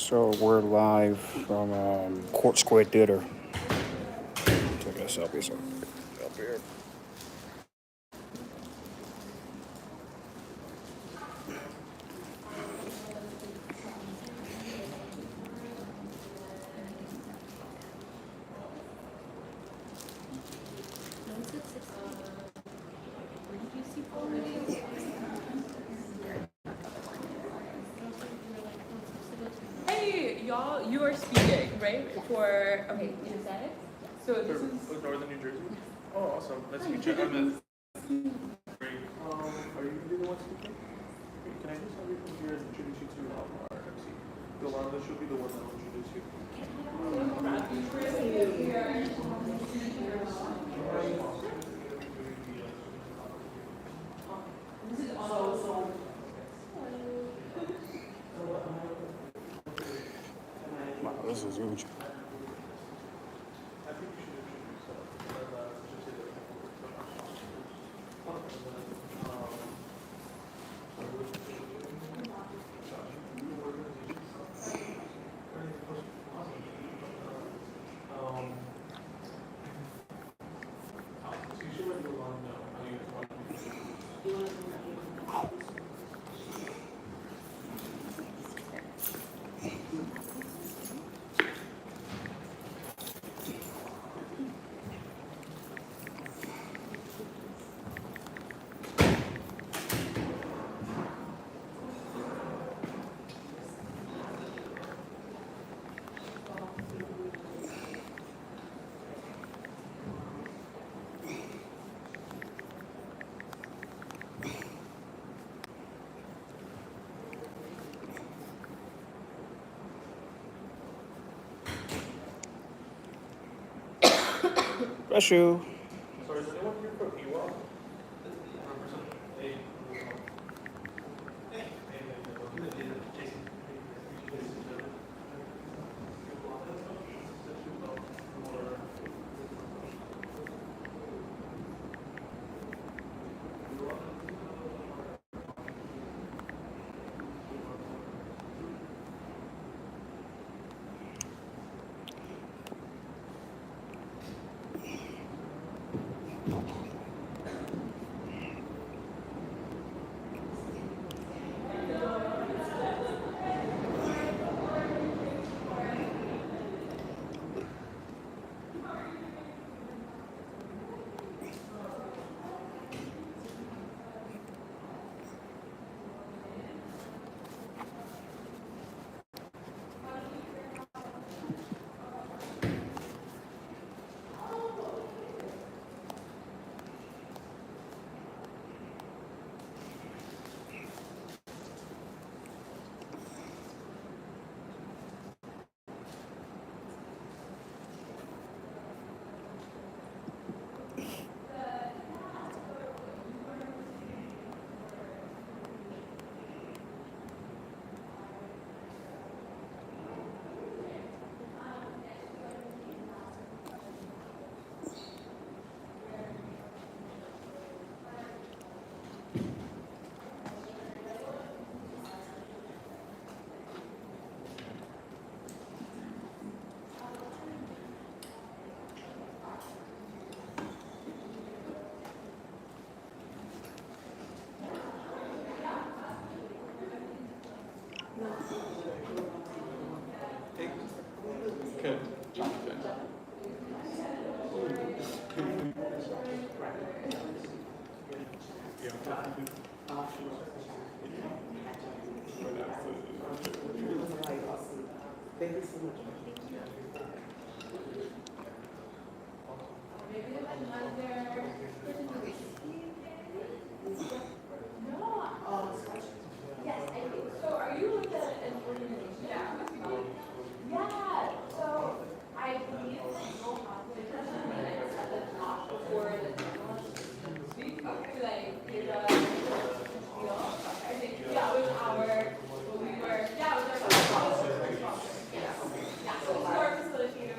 So we're live from Court Square Theater. Take a selfie, so up here. Hey, y'all, you are speaking, right? For, okay, is that it? So this is... Northern New Jersey? Oh, awesome. Nice to meet you. I'm Great. Are you the one speaking? Can I just have you come here and introduce you to our MC? Yolanda should be the one that will introduce you. Wow, this is huge. Bless you. Sorry, is anyone here from EWA? Good. Thank you so much. Yes, I do. So are you with the implementation? Yeah. Yeah, so I believe that no competition and said that not before the speak. Okay. Like, is a deal. I think, yeah, it was when we were, yeah, it was our yeah. Yeah, so it's our facilitator.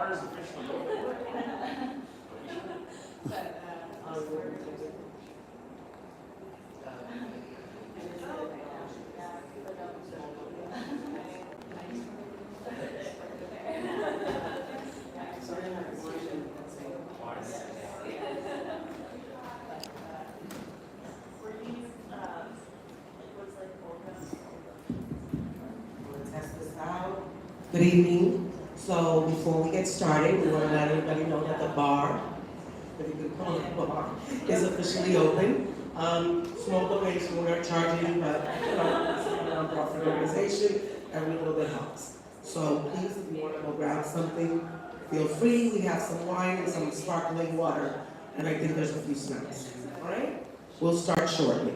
bar is officially open. Test this out. Good evening. So before we get started, we want to let everybody know that the bar, if you could call it bar, is officially open. Small donation, we're not charging, but you know, it's a nonprofit organization, every little bit helps. So please, if you want to go grab something, feel free. We have some wine and some sparkling water, and I think there's a few snacks. All right? We'll start shortly.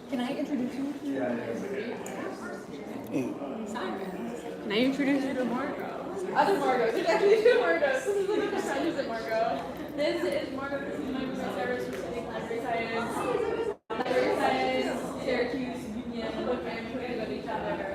Can I introduce you? Can I introduce you to Margot? Other Margot. There's actually two Margos. This is like a friend Margot. This is Margot. This is my service for studying library science. Library science, Syracuse, Union, look, and putting it at each other.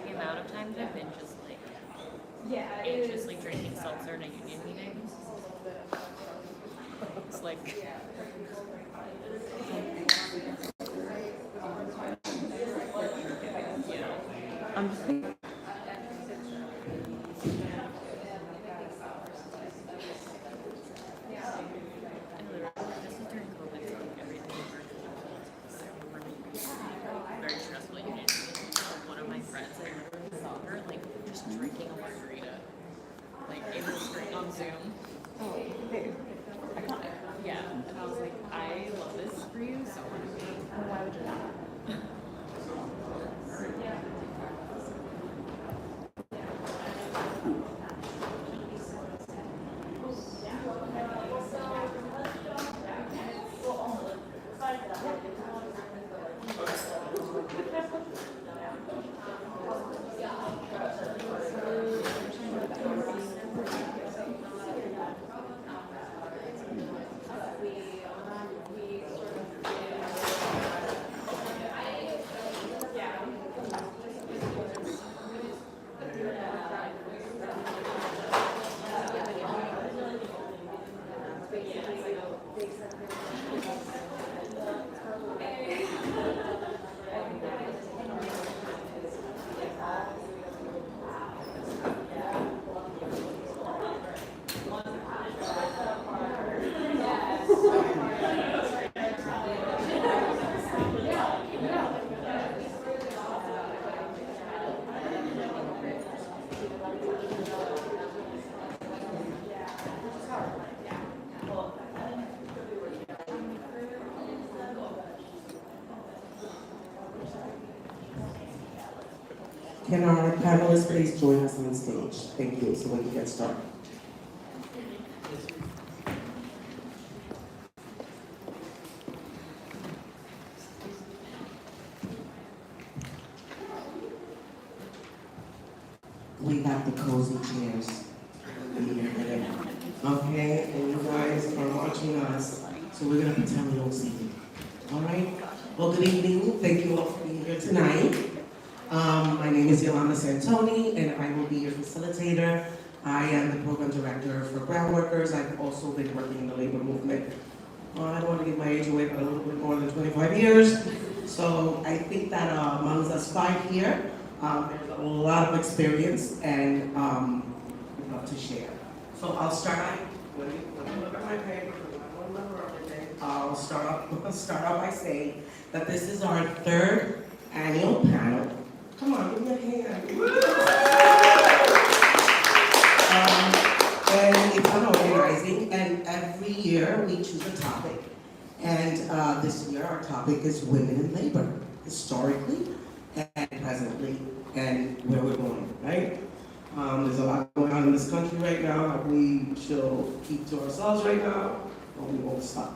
The amount of times I've been just like anxiously drinking seltzer in a union meeting. It's like I'm just like Zoom. Oh, hey. I got it. Yeah, and I was like, I love this for you so much. Why would you not? Can our panelists please join us on stage? Thank you, so we can get started. We got the cozy chairs. Okay, and you guys are watching us, so we're gonna pretend we don't see you. All right? Well, good evening. Thank you all for being here tonight. My name is Yolanda Santoni, and I will be your facilitator. I am the program director for ground workers. I've also been working in the labor movement. I don't want to give my age away, but a little bit more than 25 years. So I think that amongst us five here, there's a lot of experience and we'd love to share. So I'll start out, when you look at my paper, I don't remember everything. I'll start off by saying that this is our third annual panel. Come on, give me a hand. And it's on organizing, and every year we choose a topic. And this year our topic is women in labor, historically and presently, and where we're going, right? There's a lot going on in this country right now that we should keep to ourselves right now, or we won't stop.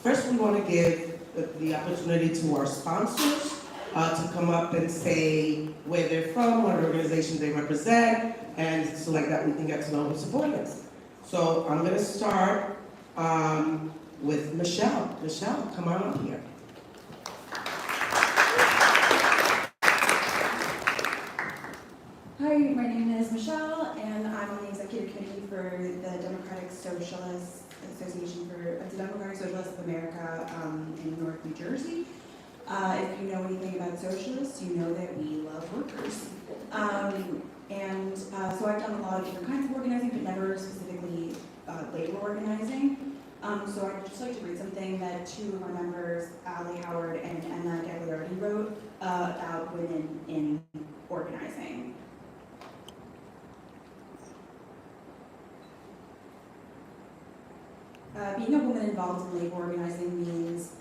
First we want to give the opportunity to our sponsors to come up and say where they're from, what organizations they represent, and so like that we can get to know who's supporting us. So I'm going to start with Michelle. Michelle, come on up here. Hi, my name is Michelle, and I'm on the executive committee for the Democratic Socialists Association for the Democratic Socialists of America in North New Jersey. If you know anything about socialists, you know that we love workers. So I've done a lot of different kinds of organizing, but never specifically labor organizing. So I'd just like to read something that two of our members, Ali Howard and Emma Gagliardi, wrote about women in organizing. Being a woman involved in labor organizing means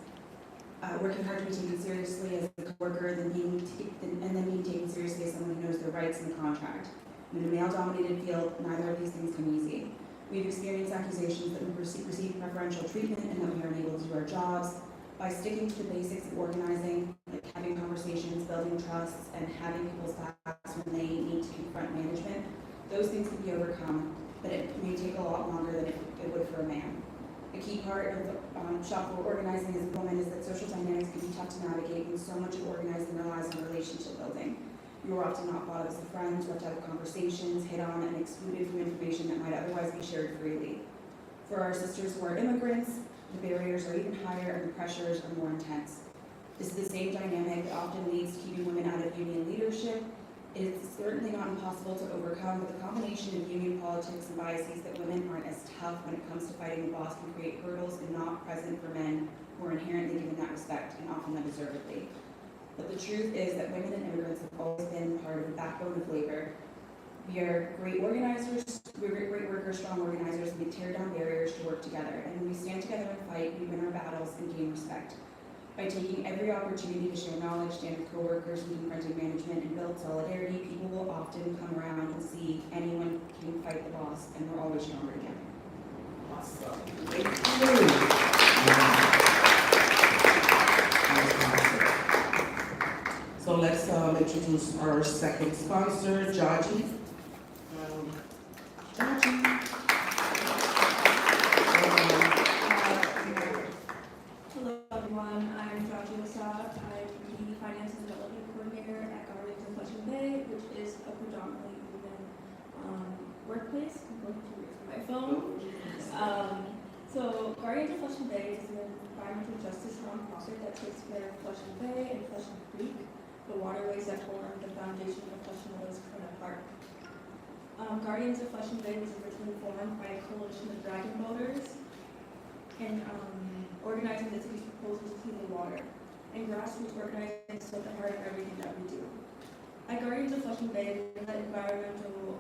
working hard to be taken seriously as a coworker, and then being taken seriously as someone who knows their rights in the contract. In a male-dominated field, neither of these things come easy. We've experienced accusations that we receive preferential treatment and that we are unable to do our jobs. By sticking to the basics of organizing, like having conversations, building trusts, and having people's backs when they need to confront management, those things can be overcome, but it may take a lot longer than it would for a man. A key part of shop floor organizing as a woman is that social dynamics can be tough to navigate, and so much of organizing relies on relationship building. You are often not thought of as a friend, left out of conversations, hit on, and excluded from information that might otherwise be shared freely. For our sisters who are immigrants, the barriers are even higher and the pressures are more intense. This is the same dynamic that often leads to keeping women out of union leadership. It is certainly not impossible to overcome, but the combination of union politics and biases that women aren't as tough when it comes to fighting the boss can create hurdles and not present for men who are inherently given that respect and often undeservedly. But the truth is that women and immigrants have always been part of the backbone of labor. We are great organizers, we're great workers, strong organizers, and we tear down barriers to work together. And when we stand together and fight, we win our battles and gain respect. By taking every opportunity to share knowledge, stand with coworkers, and confronting management, and build solidarity, people will often come around and see anyone can fight the boss, and we're always stronger together. Awesome. Thank you. So let's introduce our second sponsor, Jaji. Jaji. Hello everyone, I'm Jaji Lasad. I'm the Finance and Development Coordinator at Guardians of Flushing Bay, which is a predominantly women workplace. I'm going to use my phone. So Guardians of Flushing Bay is an environmental justice nonprofit that takes care of Flushing Bay and Flushing Creek, the waterways that form the foundation of Flushing Meadows Corona Park. Guardians of Flushing Bay was originally formed by a coalition of dragon boaters and organizing the city's proposal to clean the water. And grassroots organizing is at the heart of everything that we do. At Guardians of Flushing Bay, we let environmental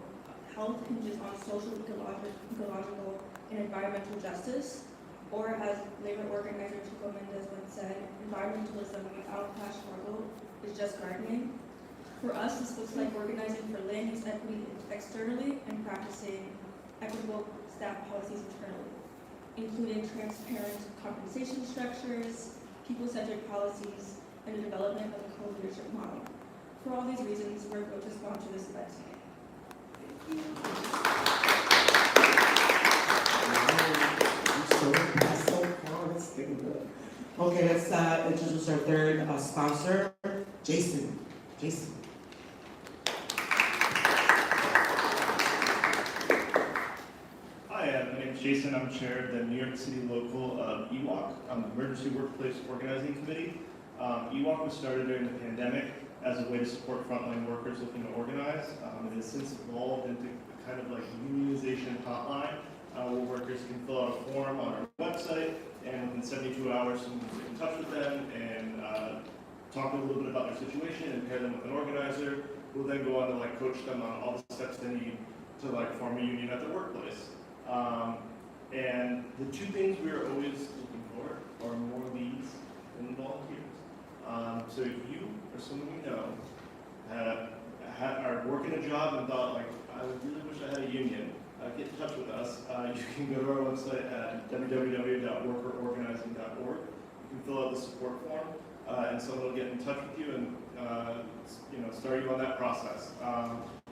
health hinges on social, ecological, and environmental justice, or as labor organizer Chico Mendez once said, environmentalism without cash struggle is just gardening. For us, this looks like organizing for land use equity externally and practicing equitable staff policies internally, including transparent compensation structures, people-centered policies, and the development of a co-leadership model. For all these reasons, we're going to sponsor this event today. Okay, let's introduce our third sponsor, Jason. Jason. Hi, my name is Jason. I'm chair of the New York City local EWOC, Emergency Workplace Organizing Committee. EWOC was started during the pandemic as a way to support frontline workers looking to organize. It has since evolved into kind of like unionization hotline, where workers can fill out a form on our website, and within 72 hours, someone will get in touch with them and talk a little bit about their situation and pair them with an organizer, who will then go on to like coach them on all the steps they need to like form a union at their workplace. And the two things we are always looking for are more leads than volunteers. So if you or someone you know are working a job and thought like, I really wish I had a union, get in touch with us. You can go to our website at www.workerorganizing.org. You can fill out the support form, and someone will get in touch with you and start you on that process.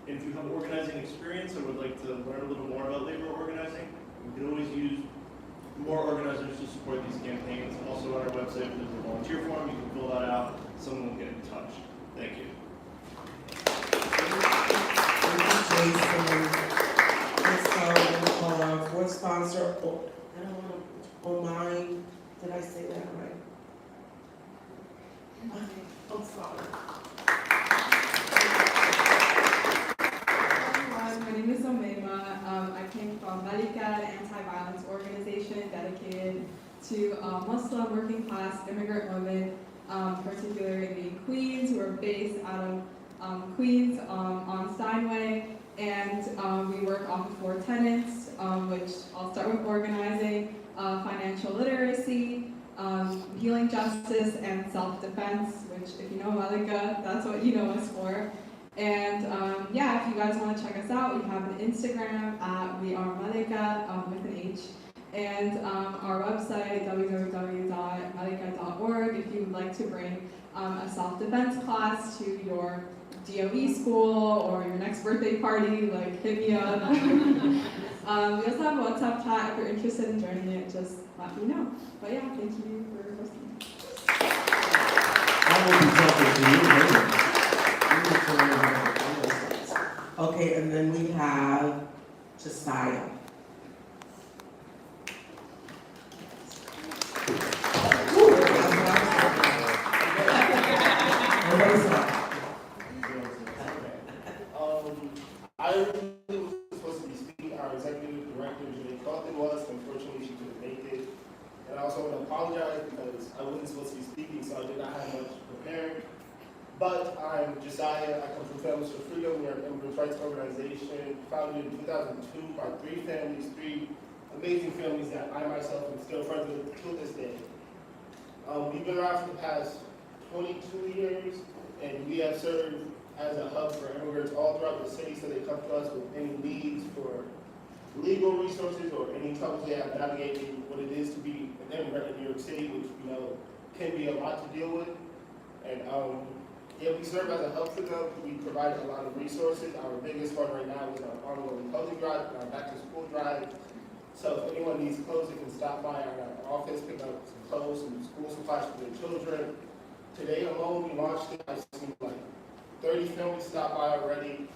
If you have organizing experience or would like to learn a little more about labor organizing, we can always use more organizers to support these campaigns. Also on our website, there's a volunteer form. You can fill that out. Someone will get in touch. Thank you. Thank you, Jason. Let's call our fourth sponsor. Oh, I don't want to. Mine. Did I say that right? I'm sorry. My name is Omema. I came from Malika, an anti-violence organization dedicated to Muslim working class immigrant women, particularly in Queens, who are based out of Queens on Steinway. And we work off of 4 tenets, which I'll start with organizing, financial literacy, healing justice, and self-defense, which if you know Malika, that's what you know us for. And if you guys want to check us out, we have an Instagram at wearemalika with an H, and our website www.malika.org if you would like to bring a self-defense class to your DOE school or your next birthday party, like hit me up. We also have a WhatsApp chat if you're interested in joining it, just let me know. But yeah, thank you for listening. I will be talking to you later. Okay, and then we have Josiah. I really was supposed to be speaking. Our executive director, Julie, thought it was. Unfortunately, she couldn't make it. And I also want to apologize because I wasn't supposed to be speaking, so I did not have much prepared. But I'm Josiah. I come from Families for Freedom. We are an immigrants' rights organization founded in 2002 by three families, three amazing families that I myself am still friends with to this day. We've been around for the past 22 years, and we have served as a hub for immigrants all throughout the city, so they come to us with any needs for legal resources or any troubles they have navigating what it is to be an immigrant in New York City, which we know can be a lot to deal with. And yeah, we serve as a hub for them. We provide a lot of resources. Our biggest one right now is our ongoing clothing drive and our back to school drive. So if anyone needs clothes, they can stop by our office, pick up some clothes, some school supplies for their children. Today alone, we launched it. I've seen like 30 families stop by already.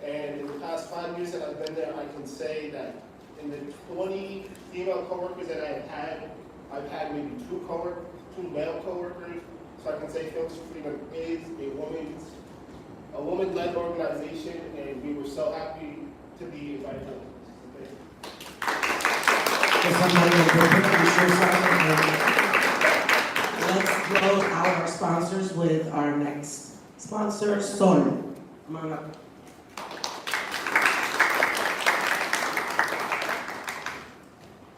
And in the past 5 years that I've been there, I can say that in the 20 female coworkers that I've had maybe two male coworkers. So I can say Families for Freedom is a woman-led organization, and we were so happy to be invited to this. Let's blow our sponsors with our next sponsor, Sol. Come on up.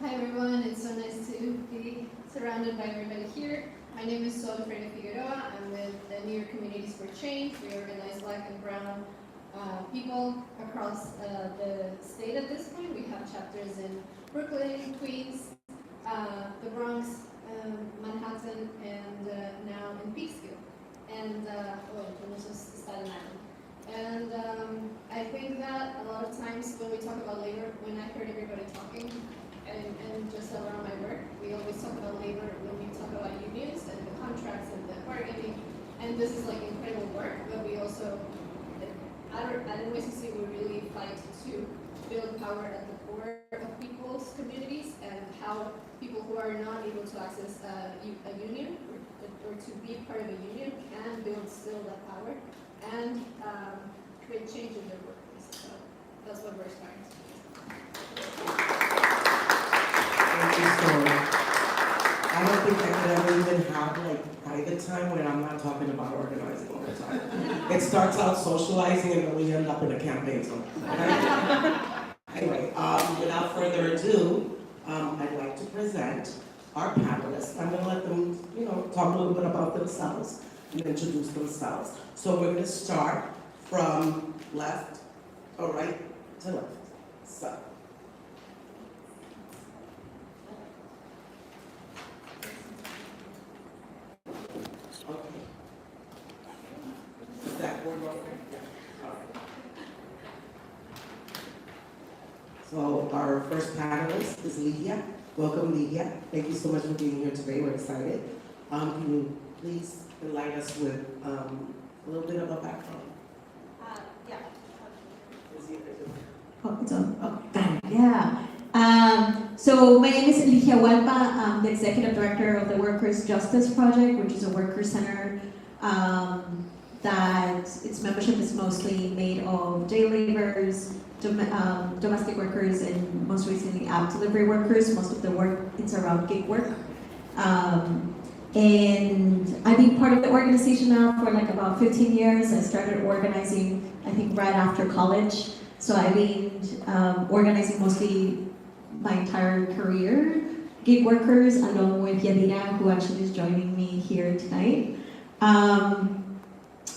Hi everyone, it's so nice to be surrounded by everybody here. My name is Sol Figueroa. I'm with the New York Communities for Change. We organize Black and Brown people across the state at this point. We have chapters in Brooklyn, Queens, the Bronx, Manhattan, and now in Peekskill, and also Staten Island. And I think that a lot of times when we talk about labor, when I heard everybody talking, and just around my work, we always talk about labor when we talk about unions and the contracts and the bargaining, and this is like incredible work, but we also, at NYCC, we really fight to build power at the core of people's communities and how people who are not able to access a union or to be part of a union can build still that power and create change in their workplace. So that's what we're aspiring to. Thank you, Sol. I don't think I could ever even have like private time when I'm not talking about organizing all the time. It starts out socializing and then we end up in a campaign. So, anyway, without further ado, I'd like to present our panelists. I'm going to let them, talk a little bit about themselves and introduce themselves. So we're going to start from left or right to left. So. So our first panelist is Ligia. Welcome, Ligia. Thank you so much for being here today. We're excited. Can you please enlighten us with a little bit of a background? Yeah. Oh, it's on. Oh, got it. Yeah. So my name is Ligia Guallpa. I'm the executive director of the Workers' Justice Project, which is a worker center that its membership is mostly made of day laborers, domestic workers, and most recently app delivery workers. Most of the work is around gig work. And I've been part of the organization now for like about 15 years. I started organizing, I think, right after college. So I've been organizing mostly my entire career, gig workers, along with Yadira, who actually is joining me here tonight.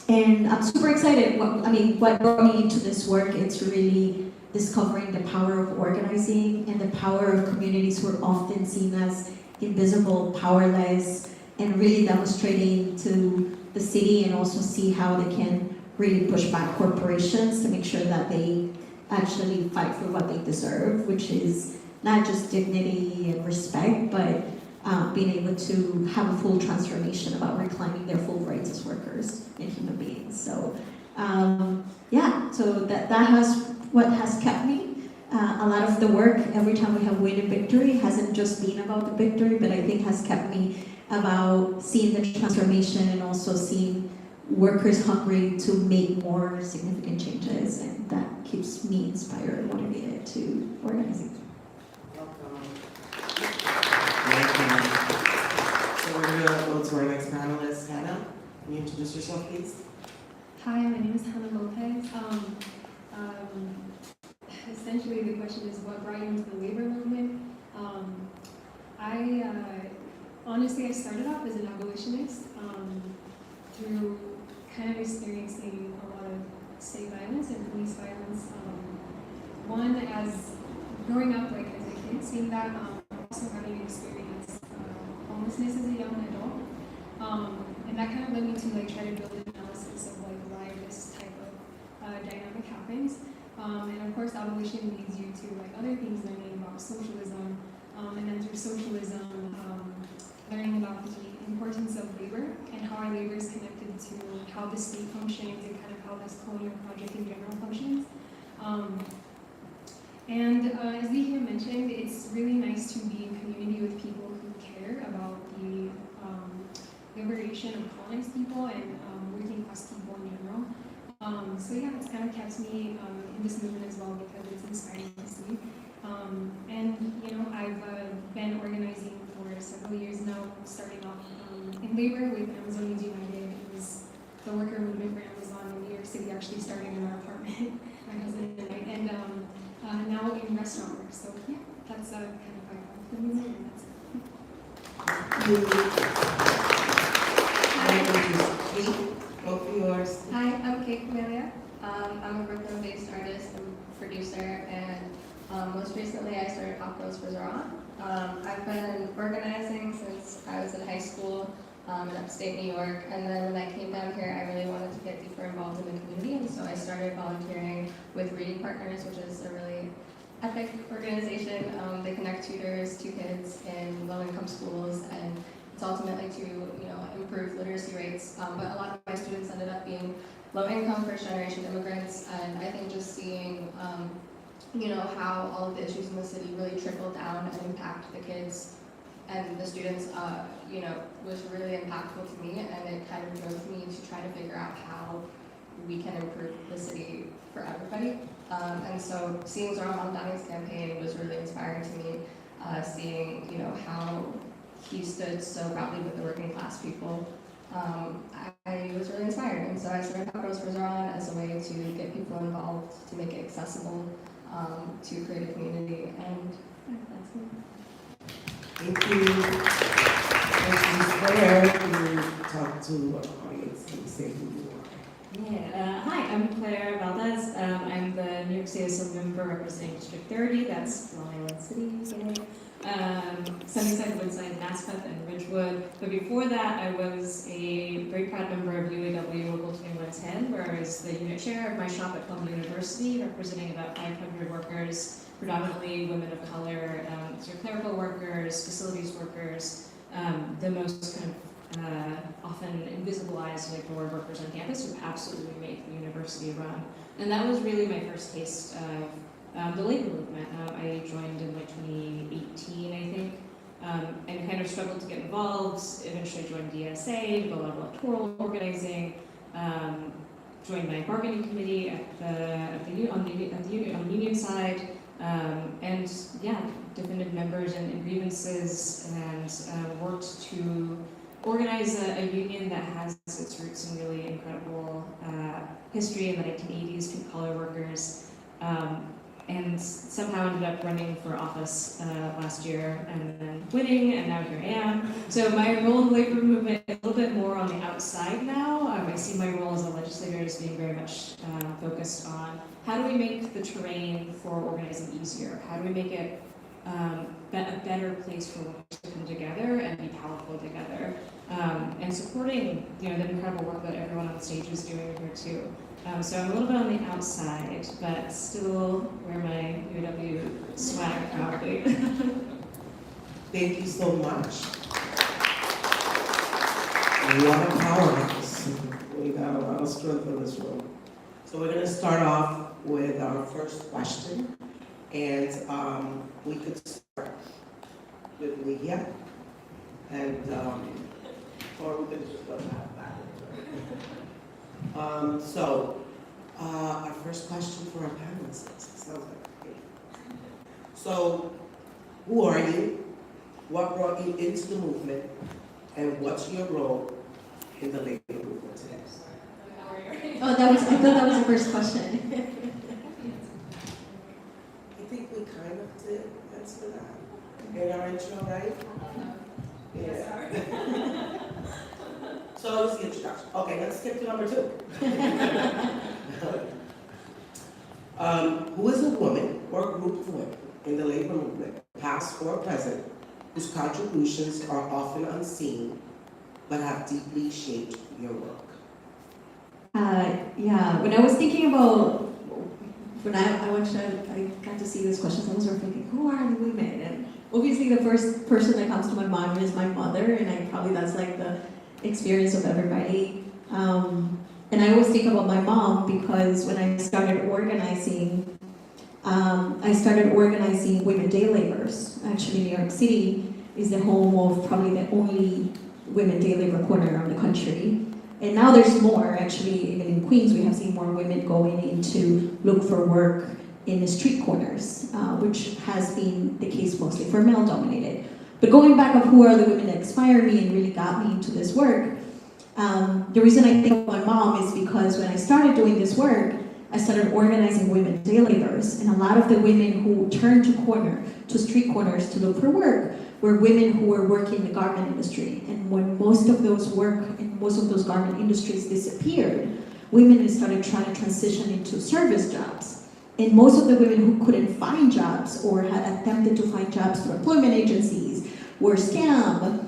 And I'm super excited. What brought me into this work is really discovering the power of organizing and the power of communities who are often seen as invisible, powerless, and really demonstrating to the city and also see how they can really push back corporations to make sure that they actually fight for what they deserve, which is not just dignity and respect, but being able to have a full transformation about reclaiming their full rights as workers and human beings. So so that has what has kept me. A lot of the work, every time we have win and victory, hasn't just been about the victory, but I think has kept me about seeing the transformation and also seeing workers hungry to make more significant changes, and that keeps me inspired and motivated to organizing. So we're going to go to our next panelist, Hannah Can you introduce yourself, please? Hi, my name is Hannah Lopez. Essentially, the question is what brought you into the labor movement? Honestly, I started off as an abolitionist through kind of experiencing a lot of state violence and police violence. One, as growing up, like as a kid, seeing that, also having experienced homelessness as a young adult. And that kind of led me to like try to build an analysis of like why this type of dynamic happens. And of course, abolition leads you to like other things, learning about socialism, and then through socialism, learning about the importance of labor and how our labor is connected to how the state functions and kind of how this colonial project in general functions. As Ligia mentioned, it's really nice to be in community with people who care about the liberation of colonized people and working class people in general. So yeah, it's kind of kept me in this movement as well because it's inspiring to see. I've been organizing for several years now, starting off in labor with Amazonians United. It was the worker movement for Amazon in New York City, actually starting in our apartment, my husband and I, and now in restaurant work. So yeah, that's kind of how I got the movement, and that's it. Both of yours. Hi, I'm Cait Camelia. I'm a Brooklyn-based artist and producer, and most recently I started Hot Girls for Zoran. I've been organizing since I was in high school in upstate New York, and then when I came down here, I really wanted to get deeper involved in the community, and so I started volunteering with Reading Partners, which is a really epic organization. They connect tutors to kids in low-income schools, and it's ultimately to improve literacy rates. But a lot of my students ended up being low-income, first-generation immigrants, and I think just seeing how all of the issues in the city really trickle down and impact the kids and the students, was really impactful to me, and it kind of drove me to try to figure out how we can improve the city for everybody. And so seeing Zoran Mamdani's campaign was really inspiring to me, seeing how he stood so proudly with the working class people. I was really inspired, and so I started Hot Girls for Zoran as a way to get people involved, to make it accessible, to create a community, and that's it. Thank you. Claire, can you talk to our audience and say who you are? Yeah, hi, I'm Claire Valdez. I'm the New York City Assemblymember representing District 30, that's Long Island City. Sunnyside, Woodside, Naspeth, and Ridgewood. But before that, I was a very proud member of UAW Local 2110, where I was the unit chair of my shop at Columbia University, representing about 500 workers, predominantly women of color, clerical workers, facilities workers, the most kind of often invisibilized like board workers on campus who absolutely make the university run. And that was really my first taste of the labor movement. I joined in like 2018, I think, and kind of struggled to get involved. Eventually joined DSA, did a lot of electoral organizing, joined my bargaining committee on the union side, and yeah, defended members and grievances, and worked to organize a union that has its roots in really incredible history in the 1980s, pink collar workers, and somehow ended up running for office last year and then winning, and now here I am. So my role in the labor movement is a little bit more on the outside now. I see my role as a legislator as being very much focused on how do we make the terrain for organizing easier? How do we make it a better place for women to come together and be powerful together? And supporting the incredible work that everyone on stage is doing here too. So I'm a little bit on the outside, but still wear my UW swag proudly. Thank you so much. What a powerhouse. We got a lot of strength in this room. So we're going to start off with our first question. And we could start with Ligia. And, or we could just go back. Our first question for our panelists. Sounds like great. So, who are you? What brought you into the movement? And what's your role in the labor movement? Oh, I thought that was the first question. I think we kind of did answer that. In our intro, right? Yeah. So that was the introduction. Okay, let's skip to number 2. Who is a woman or group of women in the labor movement, past or present, whose contributions are often unseen but have deeply shaped your work? Yeah, when I was thinking about, when I got to see these questions, I was sort of thinking, who are the women? And obviously the first person that comes to my mind is my mother, and that's like the experience of everybody. And I always think about my mom because when I started organizing women day laborers. Actually, New York City is the home of probably the only women day labor corner around the country. And now there's more, actually, even in Queens, we have seen more women going in to look for work in the street corners, which has been the case mostly for male-dominated. But going back of who are the women that inspired me and really got me into this work, the reason I think of my mom is because when I started doing this work, I started organizing women day laborers, and a lot of the women who turned to street corners to look for work were women who were working in the garment industry. And when most of those garment industries disappeared, women started trying to transition into service jobs. And most of the women who couldn't find jobs or had attempted to find jobs through employment agencies were scammed,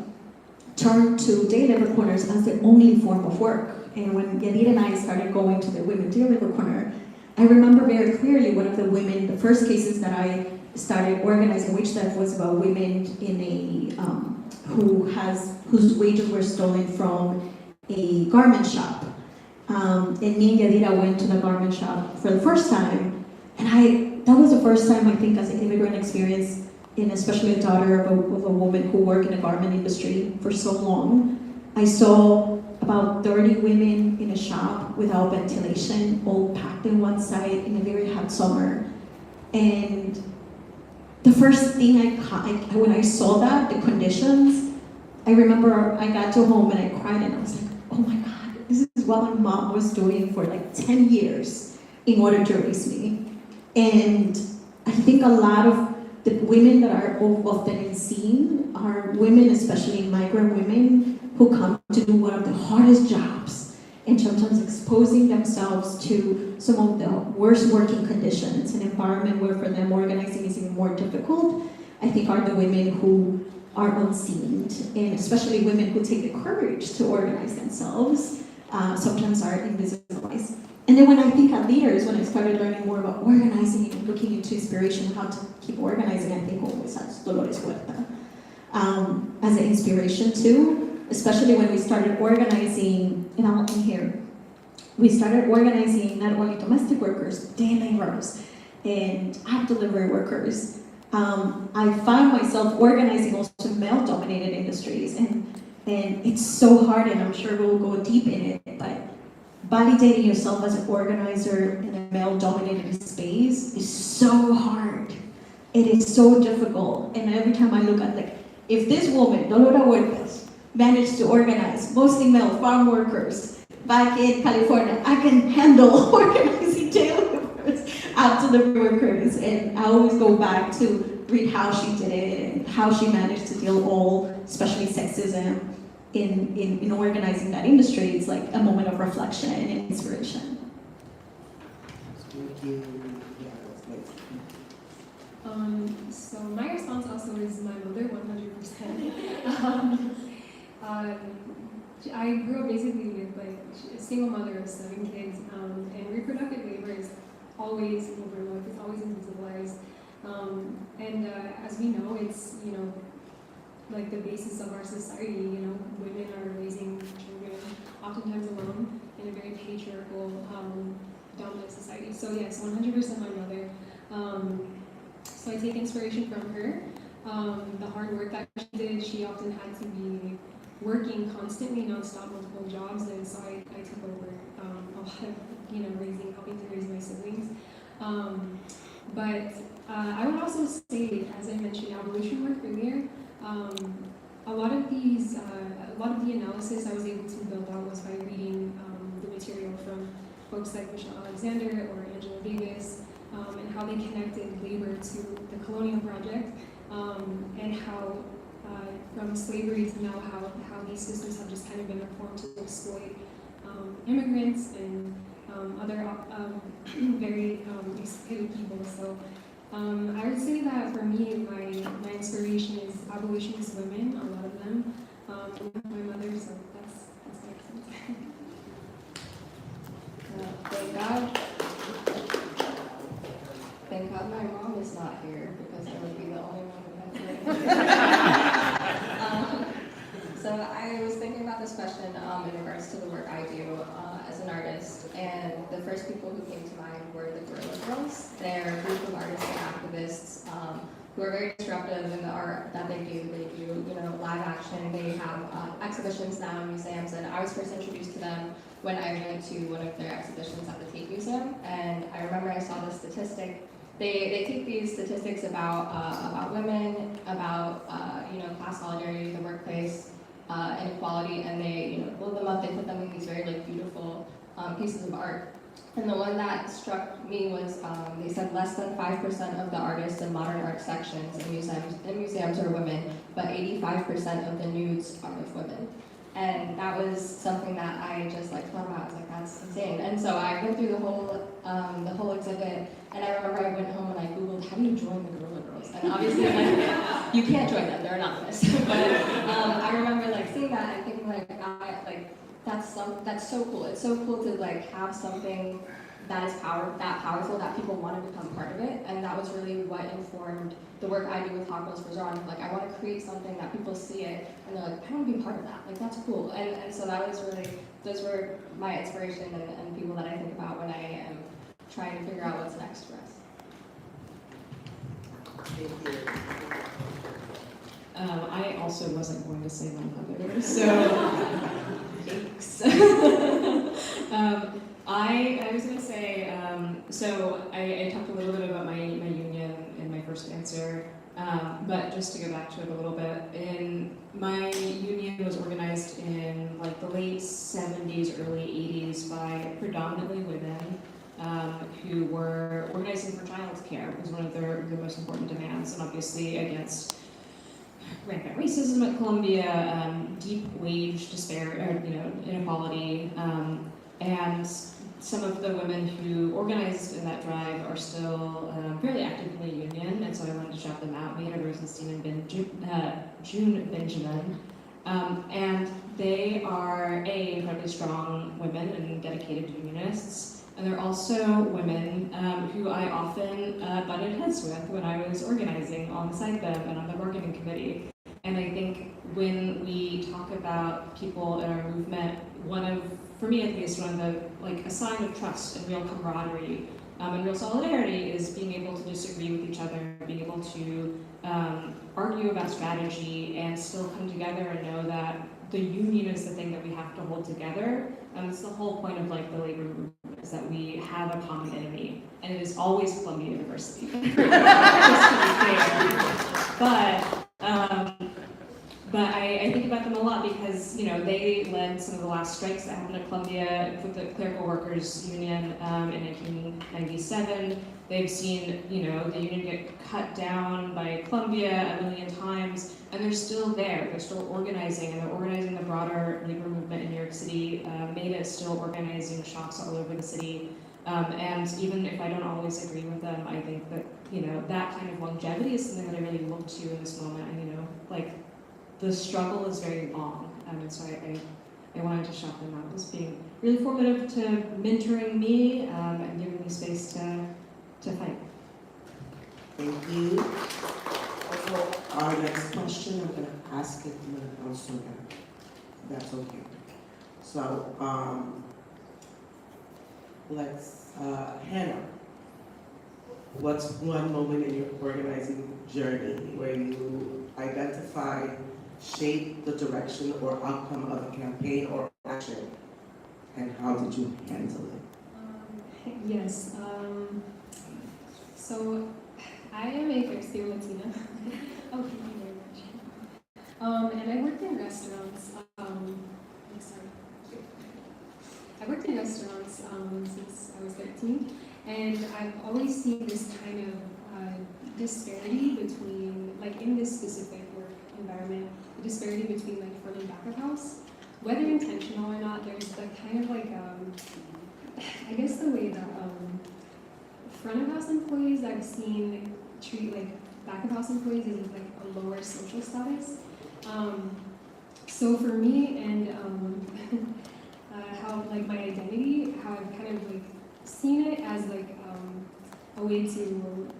turned to day labor corners as the only form of work. And when Yadira and I started going to the Women Day Labor Corner, I remember very clearly one of the women, the first cases that I started organizing, which that was about women in a whose wages were stolen from a garment shop. And me and Yadira went to the garment shop for the first time, and that was the first time I think as an immigrant experience, and especially a daughter of a woman who worked in the garment industry for so long, I saw about 30 women in a shop without ventilation, all packed in one side in a very hot summer. And the first thing when I saw that, the conditions, I remember I got to home and I cried and I was like, oh my God, this is what my mom was doing for like 10 years in order to raise me. And I think a lot of the women that are often seen are women, especially migrant women, who come to do one of the hardest jobs and sometimes exposing themselves to some of the worst working conditions, an environment where for them organizing is even more difficult, I think are the women who are unseen, and especially women who take the courage to organize themselves, sometimes are invisibilized. And then when I think of leaders, when I started learning more about organizing and looking into inspiration, how to keep organizing, I think always has Dolores Huerta as an inspiration too. Especially when we started organizing, and I'll end here, we started organizing not only domestic workers, day laborers, and app delivery workers. I found myself organizing also male-dominated industries, and it's so hard, and I'm sure we'll go deep in it, but validating yourself as an organizer in a male-dominated space is so hard. It is so difficult, and every time I look at, like, if this woman, Dolores Huerta, managed to organize mostly male farm workers back in California, I can handle organizing day laborers, app delivery workers, and I always go back to read how she did it and how she managed to deal all, especially sexism, in organizing that industry. It's like a moment of reflection and inspiration. Thank you. So my response also is my mother, 100%. I grew up basically with like a single mother of 7 kids, and reproductive labor is always overlooked, it's always invisibilized. As we know, it's, like the basis of our society. Women are raising children oftentimes alone in a very patriarchal, dominant society. So yes, 100% my mother. So I take inspiration from her. The hard work that she did, she often had to be working constantly, nonstop, multiple jobs, and so I took over a lot of, helping to raise my siblings. But I would also say, as I mentioned, abolition work earlier, a lot of the analysis I was able to build out was by reading the material from folks like Michelle Alexander or Angela Davis, and how they connected labor to the Colonial Project, and how from slavery to now how these systems have just kind of been reformed to exploit immigrants and other very exploited people. So I would say that for me, my inspiration is abolitionist women, a lot of them. My mother, so that's my sense. Thank God my mom is not here because I would be the only one who had So I was thinking about this question in regards to the work I do as an artist, and the first people who came to mind were the Guerrilla Girls. They're a group of artists and activists who are very disruptive in the art that they do. They do, live action. They have exhibitions now in museums, and I was first introduced to them when I went to one of their exhibitions at the Tate Museum, and I remember I saw this statistic. They take these statistics about women, about class solidarity in the workplace, inequality, and they blow them up. They put them in these very beautiful pieces of art. And the one that struck me was they said less than 5% of the artists in modern art sections in museums are women, but 85% of the nudes are of women. And that was something that I just thought about. I was like, that's insane. And so I went through the whole exhibit, and I remember I went home and I Googled, how do you join the Guerrilla Girls? And obviously, you can't join them, they're anonymous. But I remember seeing that and thinking that's so cool. It's so cool to have something that is powerful that people want to become part of it, and that was really what informed the work I do with Hot Girls for Zara. I want to create something that people see it and they're like, I want to be part of that. That's cool. And so that was really, those were my inspiration and people that I think about when I am trying to figure out what's next for us. Thank you. I also wasn't going to say my mother, so yikes. I was going to say, so I talked a little bit about my union in my first answer, but just to go back to it a little bit, my union was organized in the late 70s, early 80s by predominantly women who were organizing for childcare. It was one of their most important demands, and obviously against rampant racism at Columbia, deep wage inequality, and some of the women who organized in that drive are still fairly active in the union, and so I wanted to shout them out. Maida Rosenstein and June Benjamin, and they are incredibly strong women and dedicated unionists, and they're also women who I often butted heads with when I was organizing alongside them and on the bargaining committee. And I think when we talk about people in our movement, for me at least, one of the, a sign of trust and real camaraderie and real solidarity is being able to disagree with each other, being able to argue about strategy and still come together and know that the union is the thing that we have to hold together. It's the whole point of the labor movement, is that we have a common enemy, and it is always Columbia University. Just to be clear. But I think about them a lot because, they led some of the last strikes that happened at Columbia with the Clerical Workers Union in 1997. They've seen, the union get cut down by Columbia a million times, and they're still there. They're still organizing, and they're organizing the broader labor movement in New York City. Maida is still organizing shops all over the city. And even if I don't always agree with them, I think that, that kind of longevity is something that I really look to in this moment. And, the struggle is very long. And so I wanted to shout them out as being really formative to mentoring me and giving me space to fight. Thank you. Also, our next question, I'm going to ask it to the council now. That's okay. So, Hannah, what's one moment in your organizing journey where you identified, shaped the direction or outcome of a campaign or action, and how did you handle it? Yes. So I am a first-year Latina. Oh, thank you very much. And I worked in restaurants. I worked in restaurants since I was 13, and I've always seen this kind of disparity between, like in this specific work environment, the disparity between like front and back of house, whether intentional or not. There's the kind of like, I guess the way that front of house employees I've seen treat like back of house employees as like a lower social status. So for me and how like my identity, how I've kind of like seen it as like a way to,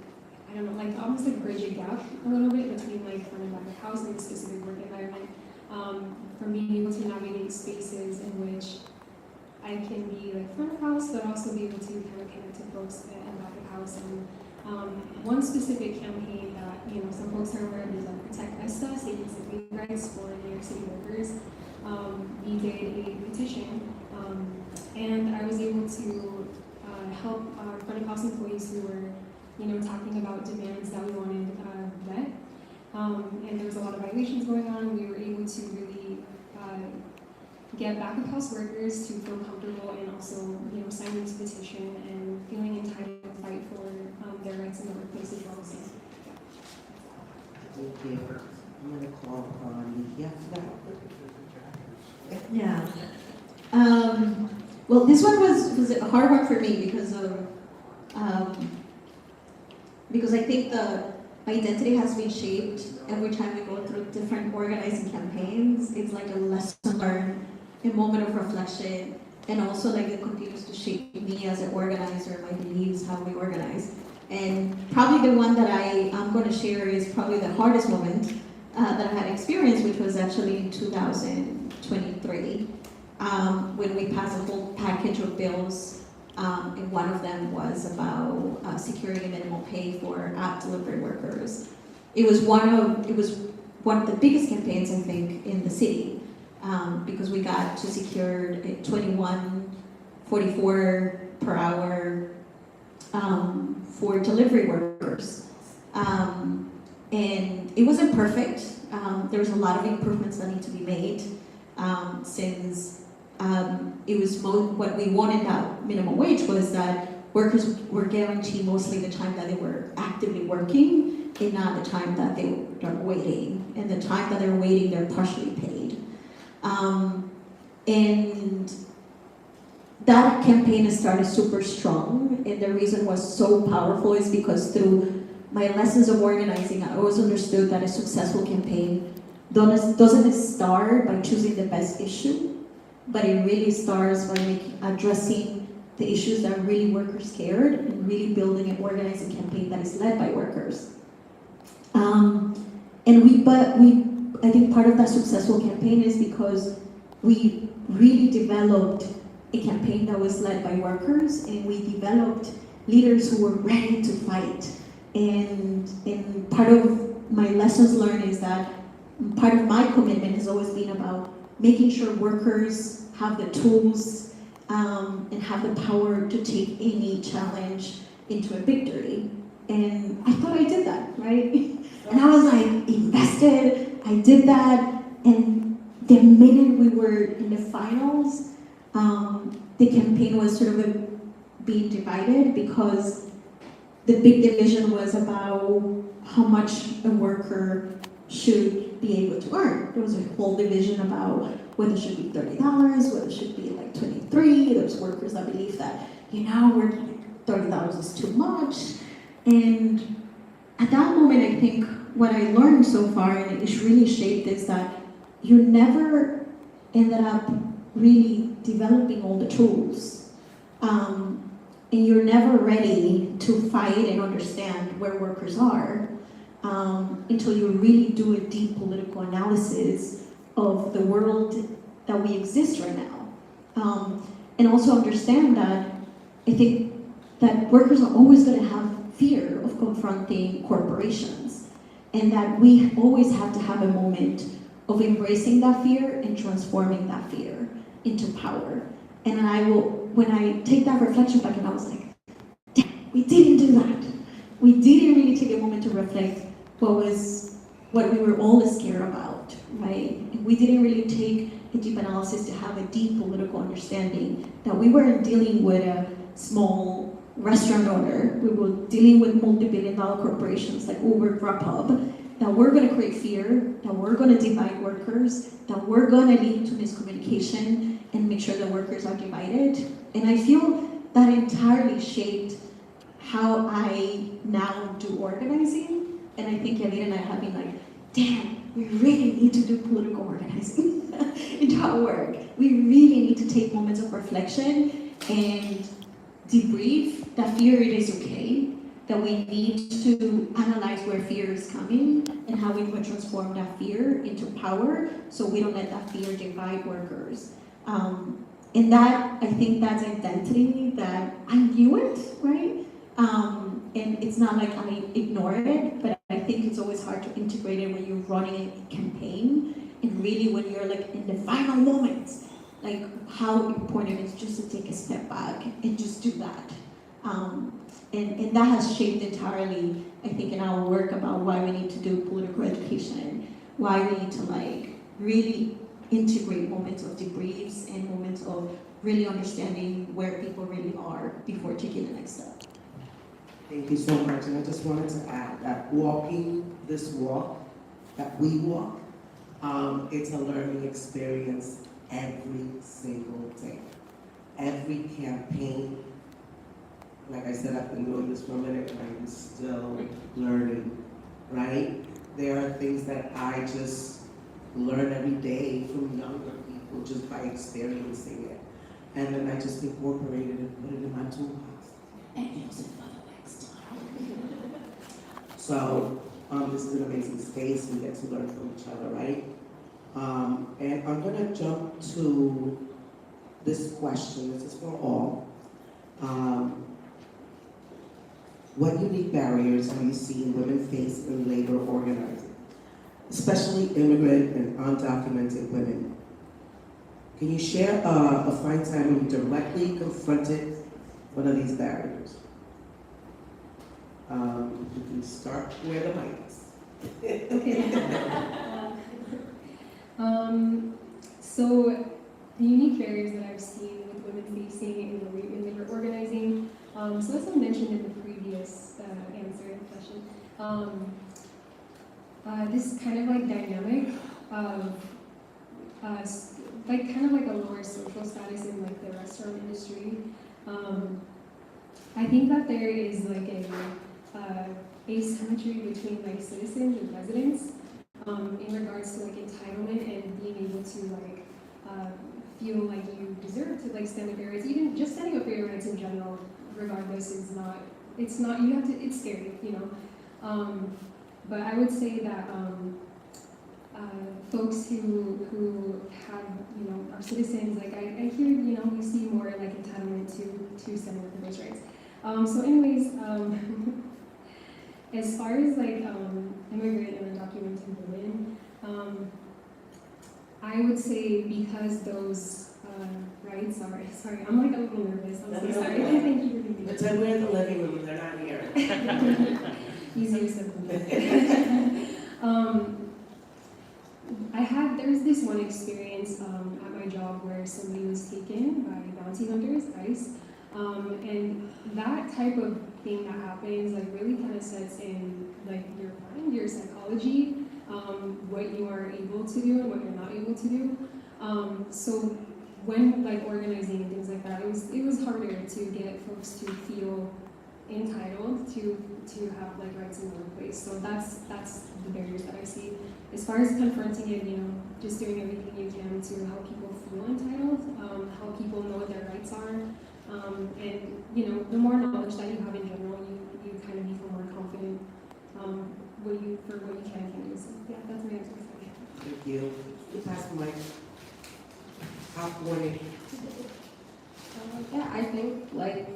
I don't know, like almost like bridge a gap a little bit between like front and back of house and a specific work environment. For being able to navigate spaces in which I can be like front of house, but also be able to kind of connect to folks in back of house. And one specific campaign that some folks are aware of is Protect ESTA, Saving City Rights for New York City workers. We did a petition, and I was able to help our front of house employees who were talking about demands that we wanted met. And there was a lot of violations going on. We were able to really get back of house workers to feel comfortable and also, signing this petition and feeling entitled to fight for their rights in the workplace as well. So, Thank you. I'm going to call on Ligia. Yeah. Well, this one was a hard one for me because I think my identity has been shaped every time we go through different organizing campaigns. It's like a lesson learned, a moment of reflection, and also like it continues to shape me as an organizer, my beliefs, how we organize. And probably the one that I'm going to share is probably the hardest moment that I had experienced, which was actually in 2023, when we passed a whole package of bills. And one of them was about securing a minimum pay for app delivery workers. It was one of the biggest campaigns, I think, in the city, because we got to secure $21.44 per hour for delivery workers. And it wasn't perfect. There was a lot of improvements that need to be made since it was what we wanted that minimum wage was that workers were guaranteed mostly the time that they were actively working and not the time that they were waiting. And the time that they're waiting, they're partially paid. And that campaign started super strong, and the reason it was so powerful is because through my lessons of organizing, I always understood that a successful campaign doesn't start by choosing the best issue, but it really starts by addressing the issues that really workers cared and really building an organizing campaign that is led by workers. I think part of that successful campaign is because we really developed a campaign that was led by workers, and we developed leaders who were ready to fight. And part of my lessons learned is that part of my commitment has always been about making sure workers have the tools and have the power to take any challenge into a victory. And I thought I did that, right? And I was like invested, I did that, and the minute we were in the finals, the campaign was sort of being divided because the big division was about how much a worker should be able to earn. There was a whole division about whether it should be $30, whether it should be like $23. There's workers that believe that, $30 is too much. And at that moment, I think what I learned so far, and it's really shaped, is that you never ended up really developing all the tools. And you're never ready to fight and understand where workers are until you really do a deep political analysis of the world that we exist right now. And also understand that I think that workers are always going to have fear of confronting corporations, and that we always have to have a moment of embracing that fear and transforming that fear into power. And when I take that reflection back, and I was like, damn, we didn't do that. We didn't really take a moment to reflect what we were all scared about, right? And we didn't really take a deep analysis, to have a deep political understanding, that we weren't dealing with a small restaurant owner, we were dealing with multi-billion-dollar corporations like Uber, Grubhub, that we're going to create fear, that we're going to divide workers, that we're going to lead to miscommunication and make sure that workers are divided. And I feel that entirely shaped how I now do organizing. And I think Elena and I have been like, damn, we really need to do political organizing in our work. We really need to take moments of reflection and debrief that fear, it is okay, that we need to analyze where fear is coming and how we can transform that fear into power so we don't let that fear divide workers. And that, I think that's identity that I knew it, right? And it's not like I ignore it, but I think it's always hard to integrate it when you're running a campaign and really when you're like in the final moments, like how important it is just to take a step back and just do that. And that has shaped entirely, I think, in our work about why we need to do political education, why we need to like really integrate moments of debriefs and moments of really understanding where people really are before taking the next step. Thank you so much. And I just wanted to add that walking this walk that we walk, it's a learning experience every single day. Every campaign, like I said, I've been doing this for a minute and I'm still learning, right? There are things that I just learn every day from younger people just by experiencing it. And then I just incorporate it and put it in my toolbox and use it for the next time. So this is an amazing space. We get to learn from each other, right? And I'm gonna jump to this question. This is for all. What unique barriers are you seeing women face in labor organizing, especially immigrant and undocumented women? Can you share a fine time when you directly confronted one of these barriers? You can start where the mic is. Okay. So the unique barriers that I've seen with women facing in labor organizing, so as I mentioned in the previous answer and question, this kind of like dynamic of like kind of like a lower social status in like the restaurant industry. I think that there is like a asymmetry between like citizens and residents in regards to like entitlement and being able to like feel like you deserve to like stand up for your rights. Even just standing up for your rights in general, regardless, is not. It's not. You have to. It's scary, you know. But I would say that folks who have, you know, are citizens, like I hear, you know, we see more like entitlement to standing up for those rights. So anyways, as far as like immigrant and undocumented women, I would say because those rights are, sorry, I'm like a little nervous, I'm so sorry. Thank you for being here. Pretend we're in the living room and they're not here. Easier said than done. There was this one experience at my job where somebody was taken by bounty hunters, ICE, and that type of thing that happens like really kind of sets in like your mind, your psychology, what you are able to do and what you're not able to do. So when like organizing and things like that, it was harder to get folks to feel entitled to have like rights in the workplace. So that's the barriers that I see. As far as confronting it, you know, just doing everything you can to help people feel entitled, help people know what their rights are, and you know, the more knowledge that you have in general, you kind of become more confident what you can do. So yeah, that's my answer. Thank you. Please pass the mic. Top warning. Yeah, I think like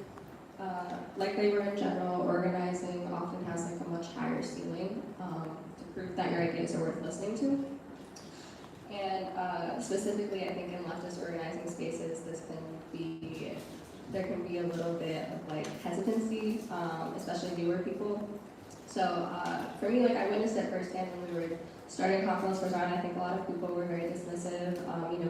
labor in general, organizing often has like a much higher ceiling to prove that your ideas are worth listening to. And specifically, I think in leftist organizing spaces, there can be a little bit of like hesitancy, especially newer people. So for me, like I witnessed it firsthand when we were starting Confidence for Zion. I think a lot of people were very dismissive,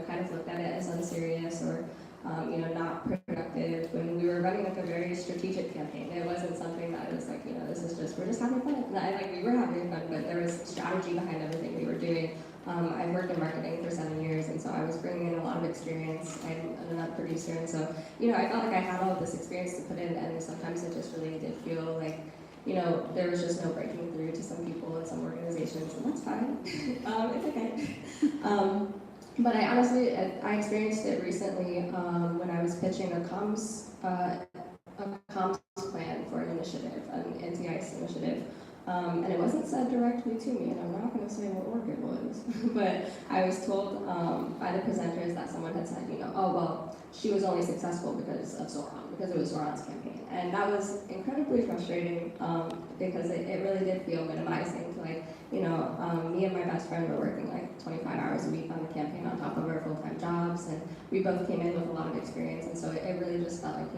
kind of looked at it as unserious or not productive. When we were running like a very strategic campaign, it wasn't something that was like, this is just, we're just having fun. We were having fun, but there was strategy behind everything we were doing. I've worked in marketing for 7 years, and so I was bringing in a lot of experience. I'm an enough producer, and so, I felt like I had all of this experience to put in, and sometimes it just really did feel like, there was just no breaking through to some people in some organizations, and that's fine. It's okay. But I honestly, I experienced it recently when I was pitching a comms plan for an initiative, an anti-ICE initiative. And it wasn't said directly to me, and I'm not going to say what work it was, but I was told by the presenters that someone had said, oh, well, she was only successful because of Zoran, because it was Zoran's campaign. And that was incredibly frustrating because it really did feel minimizing to me and my best friend were working 25 hours a week on the campaign on top of our full-time jobs, and we both came in with a lot of experience, and so it really just felt like,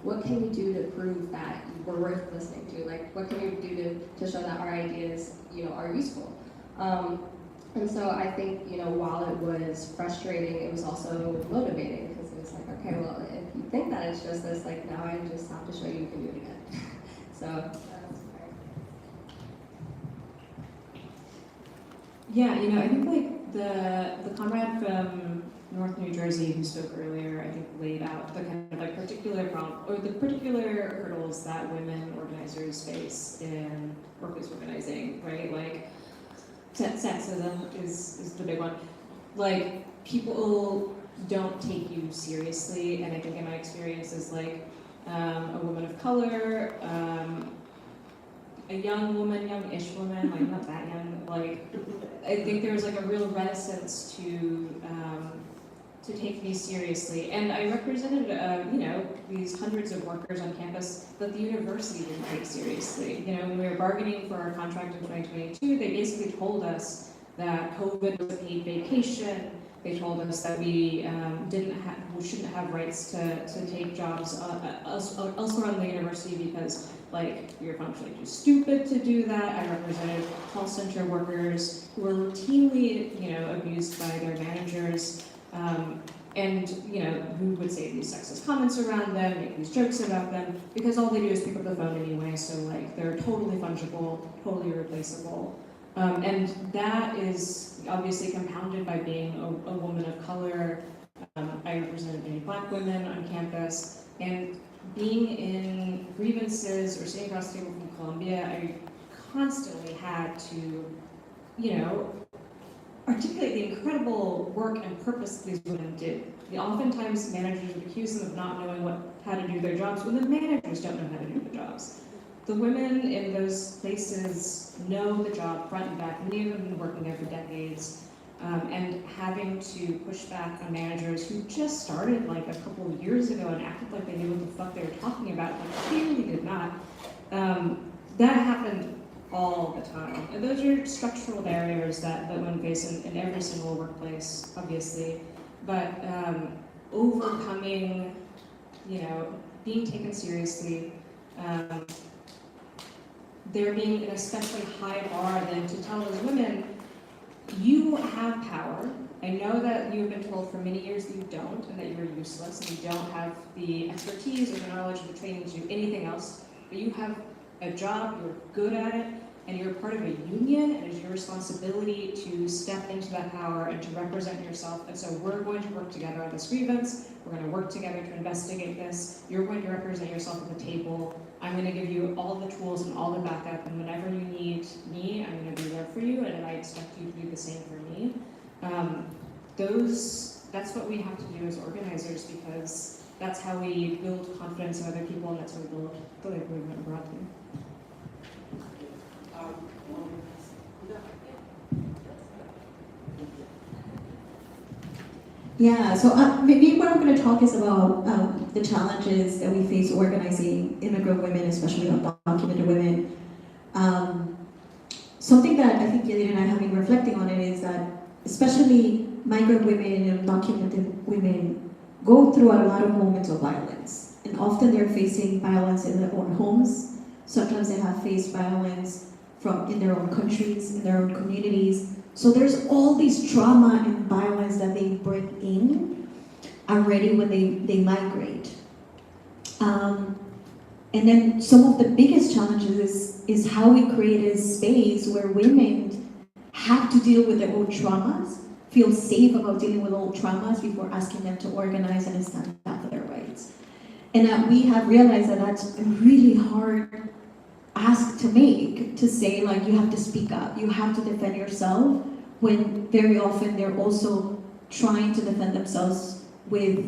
what can we do to prove that we're worth listening to? What can we do to show that our ideas, are useful? And so I think, while it was frustrating, it was also motivating, because it was like, okay, well, if you think that it's just this, now I just have to show you can do it again. So that's fair. Yeah, I think the comrade from North New Jersey who spoke earlier, I think laid out the kind of particular the particular hurdles that women organizers face in workplace organizing, right? Sexism is the big one. People don't take you seriously, and I think in my experience as a woman of color, a young woman, young-ish woman, not that young, I think there was a real reticence to take me seriously. And I represented, these hundreds of workers on campus that the university didn't take seriously. When we were bargaining for our contract in 2022, they basically told us that COVID was a paid vacation. They told us that we shouldn't have rights to take jobs elsewhere in the university because we were functionally too stupid to do that. I represented call center workers who were routinely, abused by their managers. And who would say these sexist comments around them, make these jokes about them, because all they do is pick up the phone anyway, so they're totally fungible, totally replaceable. And that is obviously compounded by being a woman of color. I represented many Black women on campus, and being in grievances or sitting across the table from Columbia, I constantly had to, articulate the incredible work and purpose these women did. Oftentimes managers would accuse them of not knowing how to do their jobs when the managers don't know how to do the jobs. The women in those places know the job front and back. Many of them have been working there for decades, and having to push back on managers who just started a couple of years ago and acted like they knew what the fuck they were talking about, clearly did not. That happened all the time. And those are structural barriers that women face in every single workplace, obviously. But overcoming, being taken seriously, there being an especially high bar then to tell those women, you have power. I know that you have been told for many years that you don't, and that you are useless, and you don't have the expertise or the knowledge or the training to do anything else, but you have a job, you're good at it, and you're part of a union, and it's your responsibility to step into that power and to represent yourself. And so we're going to work together on this grievance. We're going to work together to investigate this. You're going to represent yourself at the table. I'm going to give you all the tools and all the backup, and whenever you need me, I'm going to be there for you, and I expect you to do the same for me. That's what we have to do as organizers, because that's how we build confidence in other people, and that's how we build the labor movement broadly. Yeah, so maybe what I'm going to talk is about the challenges that we face organizing immigrant women, especially undocumented women. Something that I think Yelena and I have been reflecting on it is that especially migrant women and undocumented women go through a lot of moments of violence. And often they're facing violence in their own homes. Sometimes they have faced violence from in their own countries, in their own communities. So there's all these trauma and violence that they bring in already when they migrate. And then some of the biggest challenges is how we create a space where women have to deal with their own traumas, feel safe about dealing with old traumas before asking them to organize and stand up for their rights. And that we have realized that that's a really hard ask to make, to say like, you have to speak up, you have to defend yourself, when very often they're also trying to defend themselves with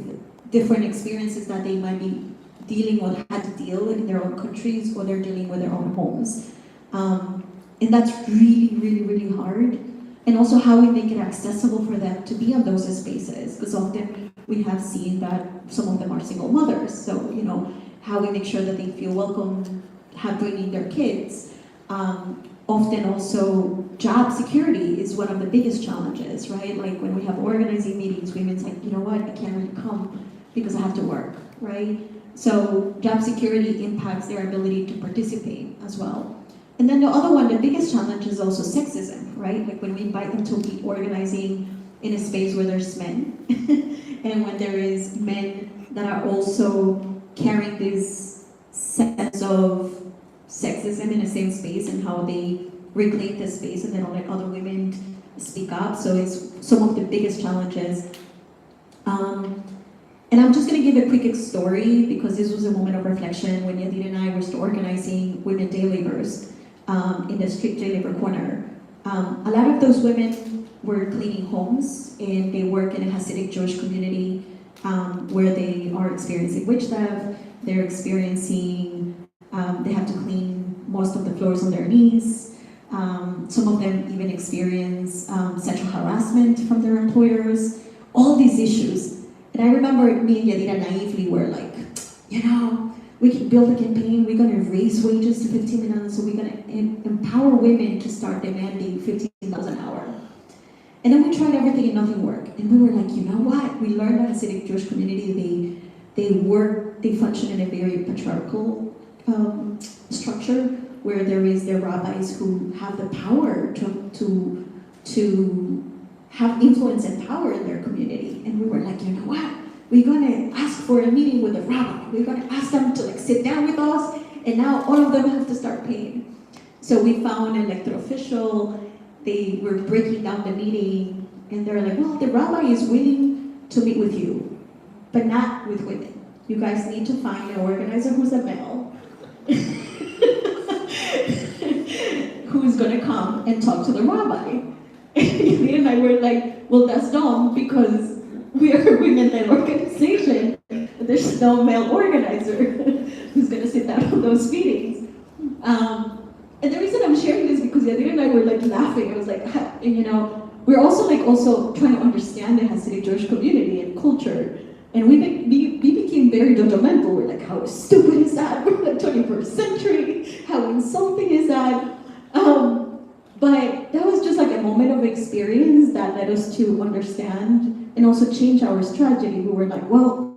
different experiences that they might be dealing or had to deal with in their own countries, or they're dealing with their own homes. And that's really, really, really hard. And also how we make it accessible for them to be on those spaces, because often we have seen that some of them are single mothers. So, you know, how we make sure that they feel welcome, have bringing their kids. Often also job security is one of the biggest challenges, right? Like when we have organizing meetings, women's like, you know what, I can't really come because I have to work, right? So job security impacts their ability to participate as well. And then the other one, the biggest challenge is also sexism, right? Like when we invite them to be organizing in a space where there's men, and when there is men that are also carrying this sense of sexism in the same space and how they reclaim the space and they don't let other women speak up. So it's some of the biggest challenges. And I'm just going to give a quick story because this was a moment of reflection when Yadira and I were still organizing women day laborers in the street day labor corner. A lot of those women were cleaning homes, and they work in a Hasidic Jewish community where they are experiencing witch theft, they're experiencing, they have to clean most of the floors on their knees. Some of them even experience sexual harassment from their employers, all these issues. And I remember me and Yadira naively were like, you know, we can build a campaign, we're going to raise wages to 15 million, so we're going to empower women to start demanding $15 an hour. And then we tried everything and nothing worked. And we were like, you know what? We learned that Hasidic Jewish community, they function in a very patriarchal structure where there is their rabbis who have the power to have influence and power in their community. And we were like, you know what? We're going to ask for a meeting with the rabbi. We're going to ask them to like sit down with us, and now all of them have to start paying. So we found an elected official. They were breaking down the meeting, and they're like, well, the rabbi is willing to meet with you, but not with women. You guys need to find an organizer who's a male, who's going to come and talk to the rabbi. And I were like, well, that's dumb because we are a women-led organization. There's no male organizer who's going to sit down on those meetings. And the reason I'm sharing this because Yadira and I were like laughing. I was like, and, you know, we're also trying to understand the Hasidic Jewish community and culture. And we became very judgmental. We're like, how stupid is that? We're in the 21st century. How insulting is that? But that was just like a moment of experience that led us to understand and also change our strategy. We were like, well,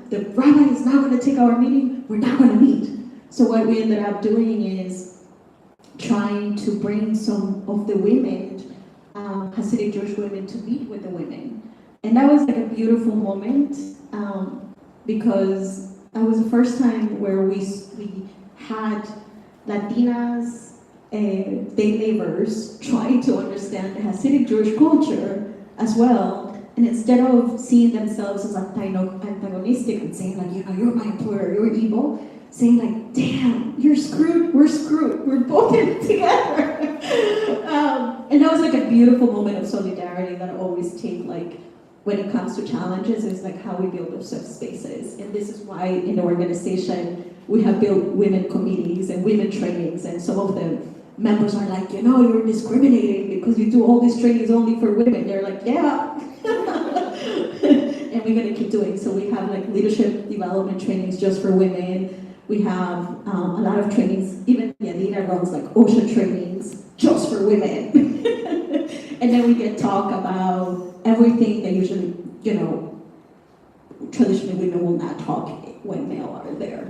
the rabbi is not going to take our meeting, we're not going to meet. So what we ended up doing is trying to bring some of the women, Hasidic Jewish women, to meet with the women. And that was like a beautiful moment because that was the first time where we had Latinas, day laborers trying to understand the Hasidic Jewish culture as well, and instead of seeing themselves as antagonistic and saying like, you know, you're my employer, you're evil, saying like, damn, you're screwed, we're both in it together. And that was like a beautiful moment of solidarity that I always take like when it comes to challenges, is like how we build those spaces. And this is why in the organization we have built women committees and women trainings, and some of them members are like, you know, you're discriminating because you do all these trainings only for women. They're like, yeah. And we're going to keep doing. So we have like leadership development trainings just for women. We have a lot of trainings, even Yadira runs like OSHA trainings just for women. And then we get talk about everything that usually, you know, traditionally women will not talk when male are there.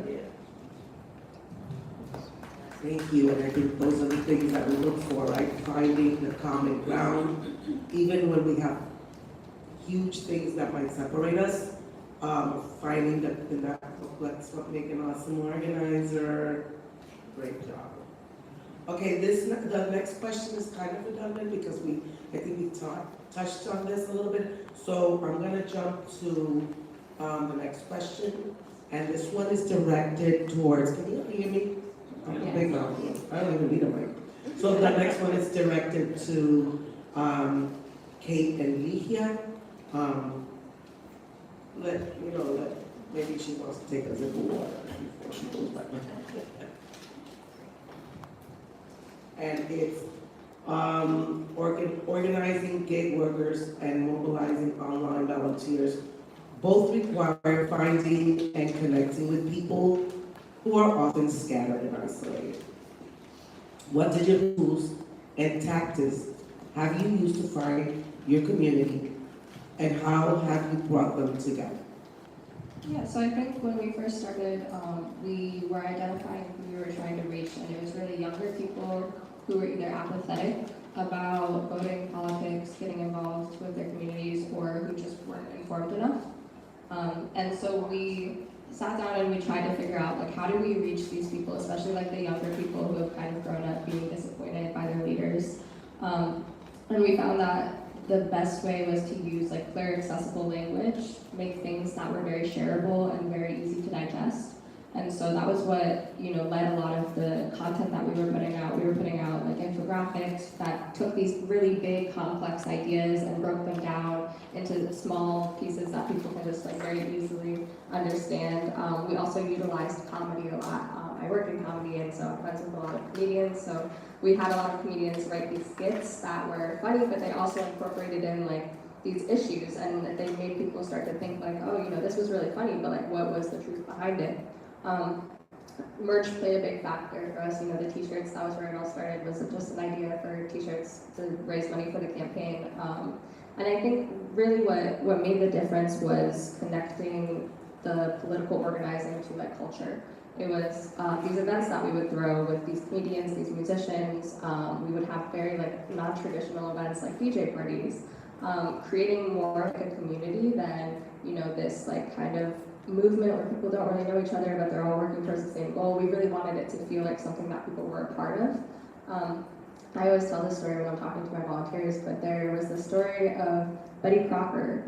Thank you, and I think those are the things that we look for, right? Finding the common ground, even when we have huge things that might separate us, finding that's what making us an organizer. Great job. Okay, the next question is kind of redundant because I think we touched on this a little bit. So I'm gonna jump to the next question, and this one is directed towards. Can you hear me? I'm a big mouth. I don't even need a mic. So the next one is directed to Cait and Ligia. Maybe she wants to take a sip of water before she goes back. And it's organizing gig workers and mobilizing online volunteers. Both require finding and connecting with people who are often scattered and isolated. What digital tools and tactics have you used to find your community, and how have you brought them together? Yeah, so I think when we first started, we were identifying who we were trying to reach, and it was really younger people who were either apathetic about voting, politics, getting involved with their communities, or who just weren't informed enough. And so we sat down and we tried to figure out, like, how do we reach these people, especially like the younger people who have kind of grown up being disappointed by their leaders. And we found that the best way was to use like clear, accessible language, make things that were very shareable and very easy to digest. And so that was what, led a lot of the content that we were putting out. We were putting out like infographics that took these really big, complex ideas and broke them down into small pieces that people can just like very easily understand. We also utilized comedy a lot. I work in comedy, and so I'm friends with a lot of comedians. So we had a lot of comedians write these skits that were funny, but they also incorporated in like these issues, and they made people start to think like, oh, this was really funny, but like what was the truth behind it? Merch played a big factor for us. The t-shirts, that was where it all started, was just an idea for t-shirts to raise money for the campaign. And I think really what made the difference was connecting the political organizing to like culture. It was these events that we would throw with these comedians, these musicians. We would have very like non-traditional events like DJ parties, creating more like a community than this like kind of movement where people don't really know each other, but they're all working towards the same goal. We really wanted it to feel like something that people were a part of. I always tell this story when I'm talking to my volunteers, but there was the story of Betty Crocker.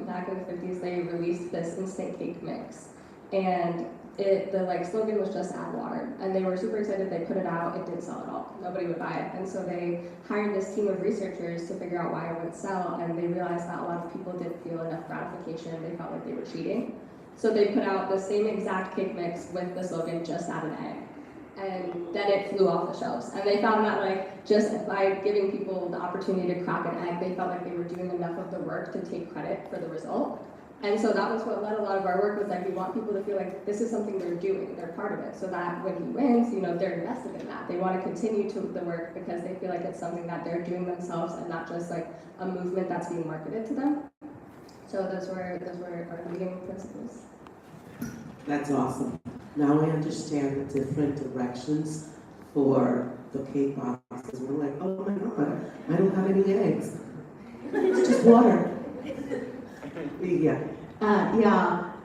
Back in the 50s, they released this instant cake mix, and the slogan was just add water, and they were super excited. They put it out, it didn't sell at all. Nobody would buy it, and so they hired this team of researchers to figure out why it wouldn't sell, and they realized that a lot of people didn't feel enough gratification. They felt like they were cheating. So they put out the same exact cake mix with the slogan, just add an egg. And then it flew off the shelves. And they found that just by giving people the opportunity to crack an egg, they felt like they were doing enough of the work to take credit for the result. And so that was what led a lot of our work, was we want people to feel like this is something they're doing, they're part of it, so that when he wins, they're invested in that. They want to continue to the work because they feel like it's something that they're doing themselves and not just a movement that's being marketed to them. So those were our leading principles. That's awesome. Now I understand the different directions for the cake boxes. We're like, oh my God, I don't have any eggs. It's just water. Yeah.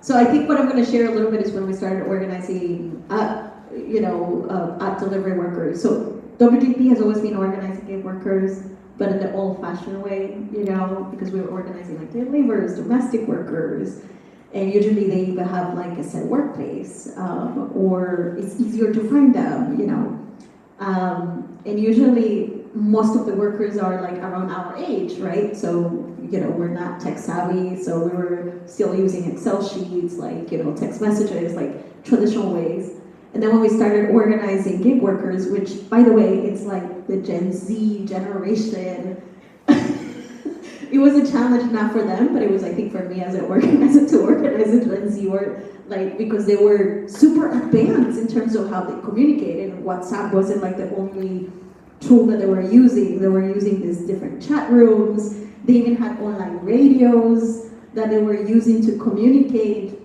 So I think what I'm going to share a little bit is when we started organizing, app delivery workers. So WDP has always been organizing gig workers, but in the old-fashioned way, because we were organizing like day laborers, domestic workers, and usually they either have a set workplace, or it's easier to find them, and usually most of the workers are around our age, right? So we're not tech savvy, so we were still using Excel sheets, text messages, traditional ways. And then when we started organizing gig workers, which, by the way, it's the Gen Z generation, it was a challenge not for them, but it was, I think, for me as an organizer to organize a Gen Z, or because they were super advanced in terms of how they communicated, and WhatsApp wasn't the only tool that they were using. They were using these different chat rooms. They even had online radios that they were using to communicate.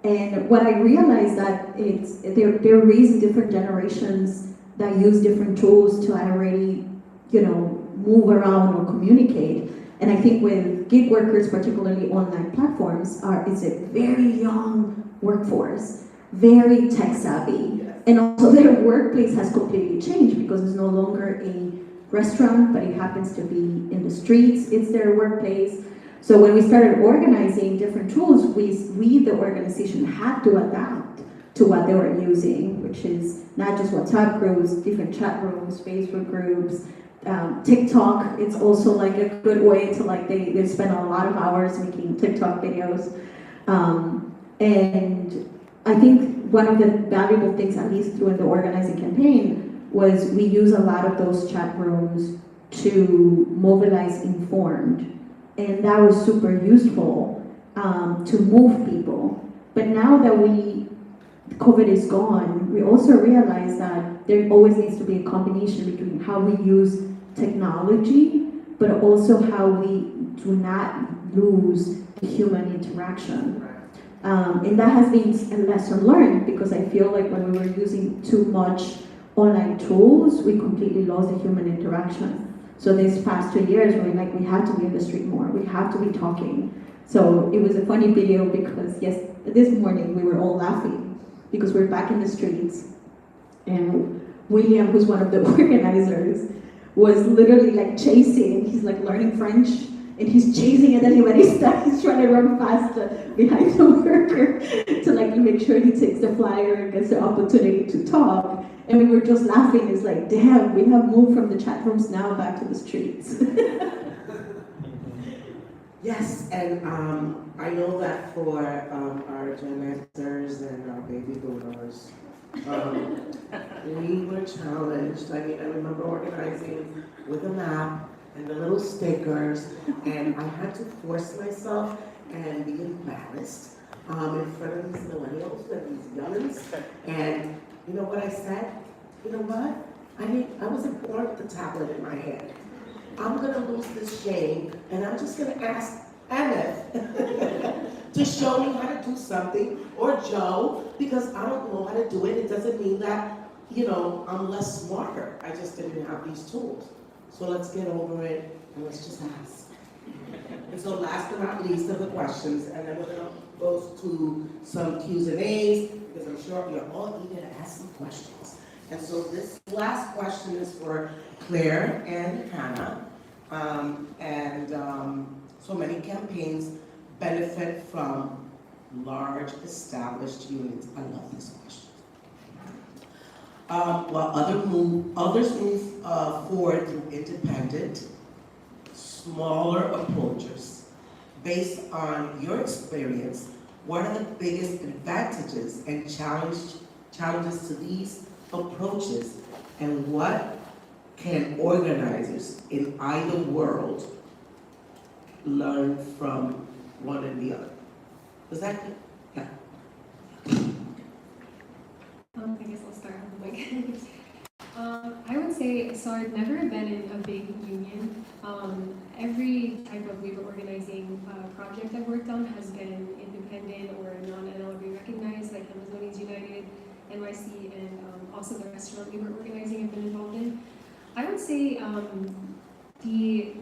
And what I realized that there is different generations that use different tools to already, move around or communicate. And I think with gig workers, particularly online platforms, it's a very young workforce, very tech savvy. And also their workplace has completely changed because it's no longer a restaurant, but it happens to be in the streets, it's their workplace. So when we started organizing different tools, we the organization had to adapt to what they were using, which is not just WhatsApp groups, different chat rooms, Facebook groups, TikTok. It's also like a good way to they spend a lot of hours making TikTok videos. And I think one of the valuable things, at least through the organizing campaign, was we use a lot of those chat rooms to mobilize informed. And that was super useful to move people. But now that COVID is gone, we also realize that there always needs to be a combination between how we use technology, but also how we do not lose the human interaction. And that has been a lesson learned, because I feel like when we were using too much online tools, we completely lost the human interaction. So these past 2 years, we have to be in the street more. We have to be talking. So it was a funny video because this morning we were all laughing because we're back in the streets, and William, who's one of the organizers, was literally chasing. He's learning French, and he's chasing at anybody. He's trying to run fast behind the worker to make sure he takes the flyer and gets the opportunity to talk. And we were just laughing. It's damn, we have moved from the chat rooms now back to the streets. Yes, and I know that for our Gen Xers and our baby boomers, we were challenged. I mean, I remember organizing with a map and the little stickers, and I had to force myself and be embarrassed in front of these millennials and these youngins. And you know what I said? You know what? I wasn't born with the tablet in my hand. I'm gonna lose this shame, and I'm just gonna ask Emmett to show me how to do something, or Joe, because I don't know how to do it. It doesn't mean that, I'm less smarter. I just didn't have these tools. So let's get over it, and let's just ask. And so last but not least of the questions, and then we're gonna go to some Q's and A's, because I'm sure you're all eager to ask some questions. And so this last question is for Claire and Hannah. So many campaigns benefit from large established unions. I love this question. While others move forward through independent, smaller approaches. Based on your experience, what are the biggest advantages and challenges to these approaches, and what can organizers in either world learn from one and the other? Was that good? Yeah. I guess I'll start on the mic. I would say, so I've never been in a big union. Every type of labor organizing project I've worked on has been independent or non-NLRB recognized, like Amazonians United, NYC, and also the restaurant labor organizing I've been involved in. I would say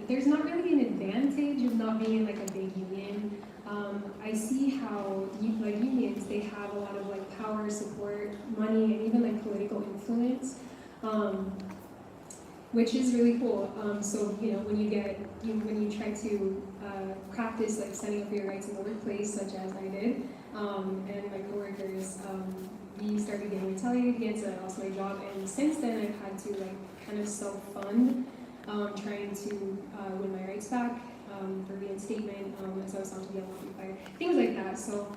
there's not really an advantage of not being in a big union. I see how unions, they have a lot of power, support, money, and even political influence, which is really cool. So when you try to practice standing up for your rights in the workplace, such as I did, and my coworkers, we started getting retaliated against. I lost my job, and since then I've had to kind of self-fund, trying to win my rights back for reinstatement, as I was found to be unlawfully fired, things like that. So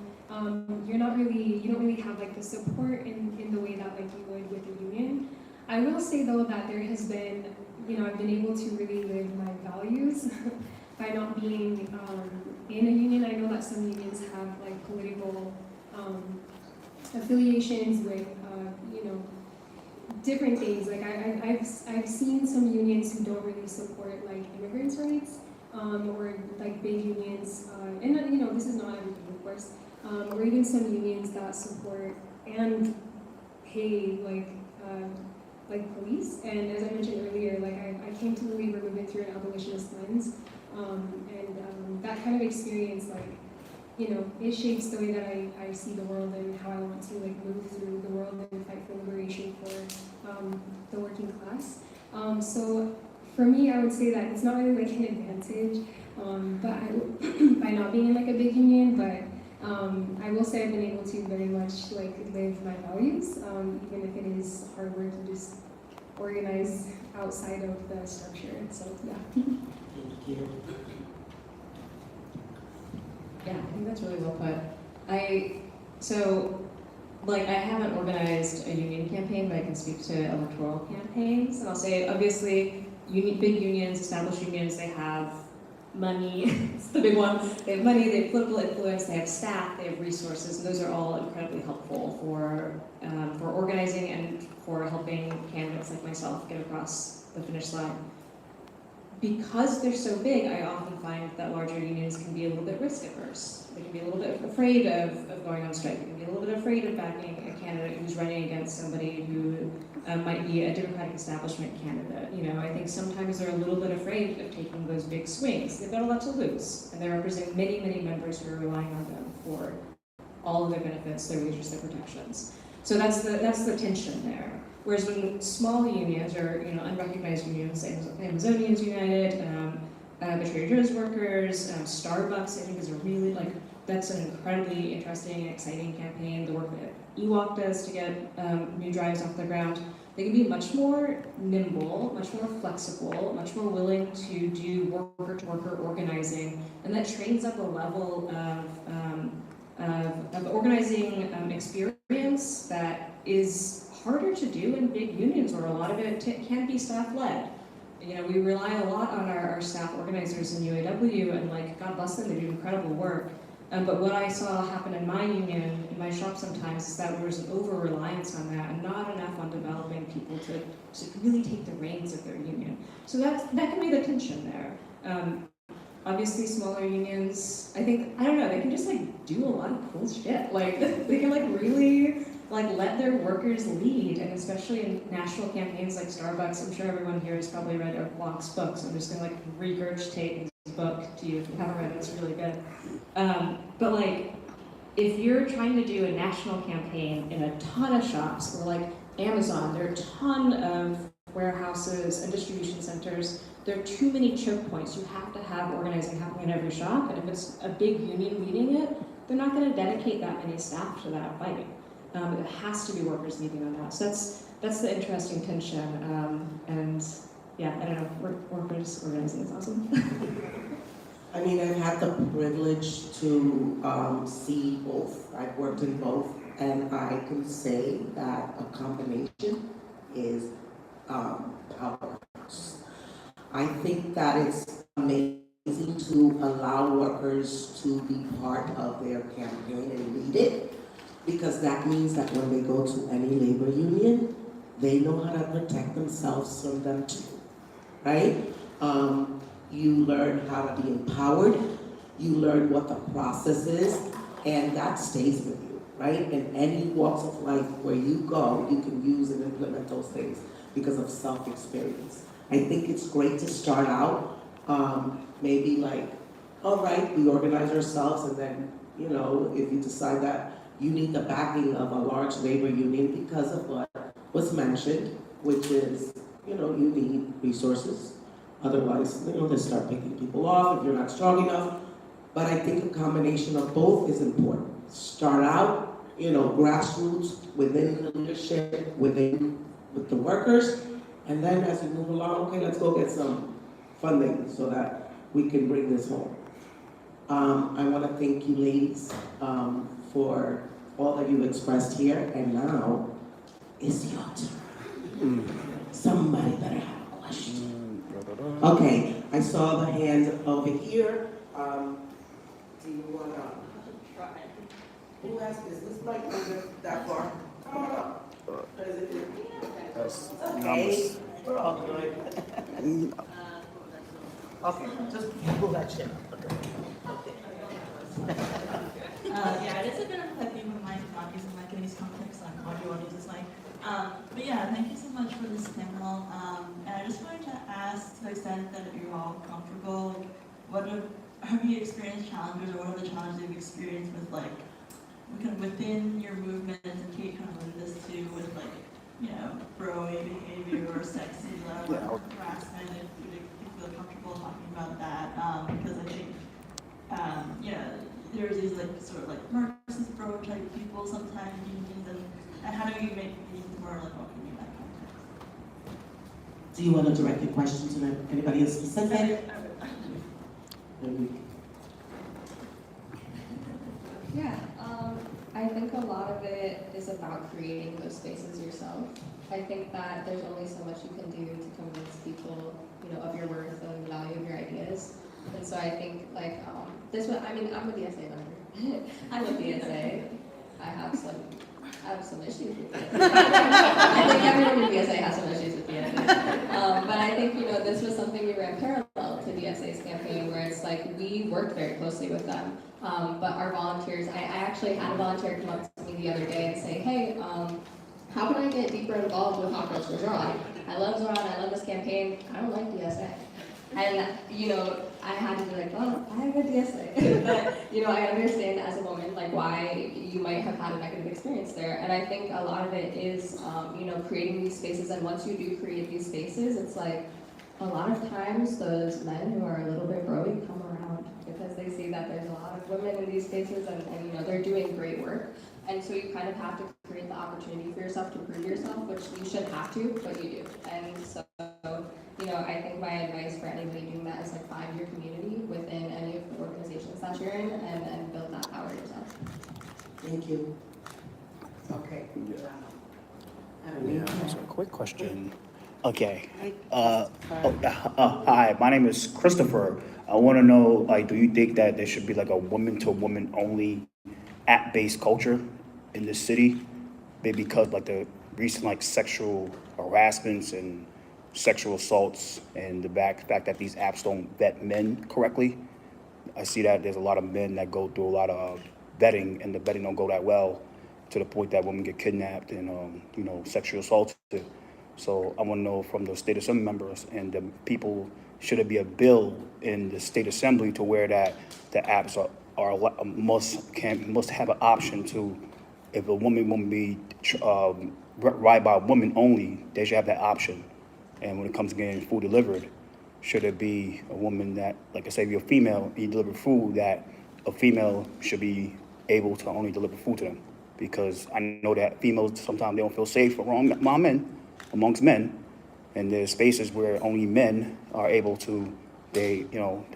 you don't really have the support in the way that you would with a union. I will say though that there has been, I've been able to really live my values by not being in a union. I know that some unions have political affiliations with, different things. I've seen some unions who don't really support immigrants' rights, or big unions, and this is not everything, of course, or even some unions that support and pay like police. And as I mentioned earlier, like I came to the labor movement through an abolitionist lens, and that kind of experience, like, you know, it shapes the way that I see the world and how I want to like move through the world and fight for liberation for the working class. So for me, I would say that it's not really like an advantage, but by not being in like a big union, but I will say I've been able to very much like live my values, even if it is hard work to just organize outside of the structure. So yeah. Thank you. Yeah, I think that's really well put. I haven't organized a union campaign, but I can speak to electoral campaigns. And I'll say, obviously, big unions, established unions, they have money. It's the big one. They have money, they have political influence, they have staff, they have resources, and those are all incredibly helpful for organizing and for helping candidates like myself get across the finish line. Because they're so big, I often find that larger unions can be a little bit risk averse. They can be a little bit afraid of going on strike. They can be a little bit afraid of backing a candidate who's running against somebody who might be a Democratic establishment candidate. You know, I think sometimes they're a little bit afraid of taking those big swings. They've got a lot to lose, and they're representing many, many members who are relying on them for all of their benefits, their wages, their protections. So that's the tension there. Whereas when small unions or unrecognized unions, Amazonians United, the Trader Joe's workers, Starbucks, I think is a really that's an incredibly interesting and exciting campaign. The work that EWOC does to get new drives off the ground, they can be much more nimble, much more flexible, much more willing to do worker-to-worker organizing, and that trains up a level of organizing experience that is harder to do in big unions where a lot of it can be staff-led. You know, we rely a lot on our staff organizers in UAW, and God bless them, they do incredible work. But what I saw happen in my union, in my shop sometimes, is that there was an over-reliance on that and not enough on developing people to really take the reins of their union. So that can be the tension there. Obviously, smaller unions, I don't know, they can just do a lot of cool shit. They can really let their workers lead, and especially in national campaigns like Starbucks. I'm sure everyone here has probably read Eric Bloch's book, so I'm just gonna regurgitate his book to you if you haven't read it. It's really good. But if you're trying to do a national campaign in a ton of shops, or Amazon, there are a ton of warehouses and distribution centers. There are too many choke points. You have to have organizing happening in every shop, and if it's a big union leading it, they're not going to dedicate that many staff to that fight. It has to be workers leading on that. So that's the interesting tension. And yeah, I don't know. Workers organizing is awesome. I mean, I've had the privilege to see both. I've worked in both, and I can say that a combination is powerhouse. I think that it's amazing to allow workers to be part of their campaign and lead it, because that means that when they go to any labor union, they know how to protect themselves from them too, right? You learn how to be empowered, you learn what the process is, and that stays with you, right? In any walks of life where you go, you can use and implement those things because of self-experience. I think it's great to start out, maybe all right, we organize ourselves, and then, if you decide that you need the backing of a large labor union because of what was mentioned, which is, you need resources. Otherwise, they start picking people off if you're not strong enough. But I think a combination of both is important. Start out, grassroots, within the leadership, with the workers, and then as you move along, okay, let's go get some funding so that we can bring this home. I want to thank you, ladies, for all that you've expressed here, and now it's your turn. Somebody better have a question. Okay, I saw the hand over here. Do you want to try? Who has, is this mic over that far? Come on up. Okay, we're all good. Okay, just pull that shit up. Okay. Yeah, this a bit of a pet peeve of mine not using mic in these contexts, like audio uses mic. But yeah, thank you so much for this panel. And I just wanted to ask, to the extent that you're all comfortable, have you experienced challenges, or what are the challenges you've experienced with like, kind of within your movement, and Cait kind of alluded this too, with like, you know, bro-y behavior or sexy level harassment, if you feel comfortable talking about that, because I think, you know, there's these like sort of like Marxist bro type people sometimes in meetings, and how do you make meetings more like welcoming in that context? Do you want to direct your question to anybody in specific? Yeah, I think a lot of it is about creating those spaces yourself. I think that there's only so much you can do to convince people, you know, of your worth and the value of your ideas. And so I think like this one, I mean, I'm a DSA member. I'm a DSA. I have some issues with it. I think everyone in DSA has some issues with DSA. But I think, you know, this was something we ran parallel to DSA's campaign, where it's like we worked very closely with them. But our volunteers, I actually had a volunteer come up to me the other day and say, hey, how can I get deeper involved with Hot Girls for Zoran? I love Zoran, I love this campaign, I don't like DSA. And, you know, I had to be like, well, I'm a DSA. But, you know, I understand as a woman, like, why you might have had a negative experience there. And I think a lot of it is, you know, creating these spaces. And once you do create these spaces, it's like, a lot of times those men who are a little bit broy come around because they see that there's a lot of women in these spaces and you know, they're doing great work. And so you kind of have to create the opportunity for yourself to prove yourself, which you shouldn't have to, but you do. And so, you know, I think my advice for anybody doing that is like find your community within any of the organizations that you're in and build that power yourself. Thank you. Okay. Yeah, so a quick question. Okay. Hi, my name is Christopher. I want to know, like, do you think that there should be like a woman-to-woman only app-based culture in this city? Maybe because like the recent like sexual harassments and sexual assaults and the fact that these apps don't vet men correctly. I see that there's a lot of men that go through a lot of vetting, and the vetting don't go that well, to the point that women get kidnapped and you know, sexually assaulted. So I want to know from the state assembly members and the people, should it be a bill in the state assembly to where that the apps must have an option to, if a woman won't be ride by a woman only, they should have that option. And when it comes to getting food delivered, should it be a woman that, like I say, if you're a female, you deliver food, that a female should be able to only deliver food to them? Because I know that females, sometimes they don't feel safe amongst men, and there's spaces where only men are able to, they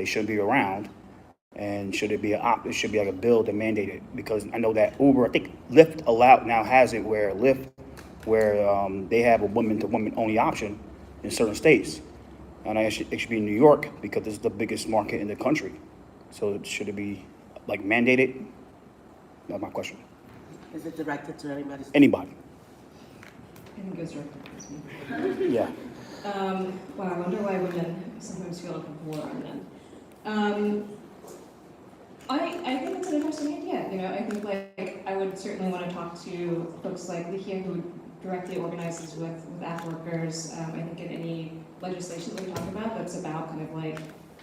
shouldn't be around. And should it be it should be like a bill to mandate it? Because I know that Uber, I think Lyft now has it where they have a woman-to-woman only option in certain states. And it should be in New York because this is the biggest market in the country. So should it be like mandated? That's my question. Is it directed to anybody? Anybody. I think it goes directly to me. Yeah. Well, I wonder why women sometimes feel uncomfortable around men. I think it's an interesting idea. You know, I think like I would certainly want to talk to folks like Ligia, who directly organizes with app workers. I think in any legislation that we talk about that's about kind of like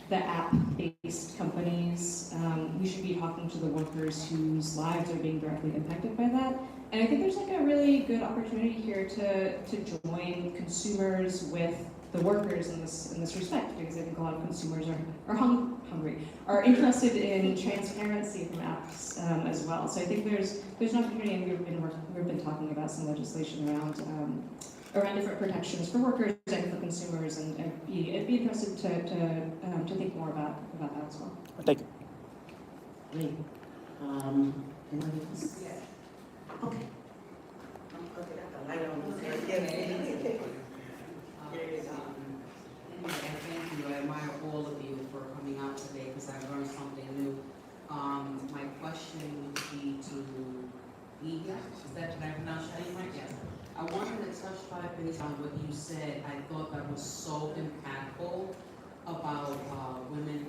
the app-based companies, we should be talking to the workers whose lives are being directly impacted by that. And I think there's like a really good opportunity here to join consumers with the workers in this respect, because I think a lot of consumers are interested in transparency from apps as well. So I think there's an opportunity, and we've been talking about some legislation around different protections for workers and for consumers, and I'd be interested to think more about that as well. Thank you. Great. Anybody else? Yeah. Okay. Okay, got the light on. And thank you. I admire all of you for coming out today because I learned something new. My question would be to Ligia. Did I pronounce your name right? Yes. I wanted to touch 5 minutes on what you said. I thought that was so impactful about women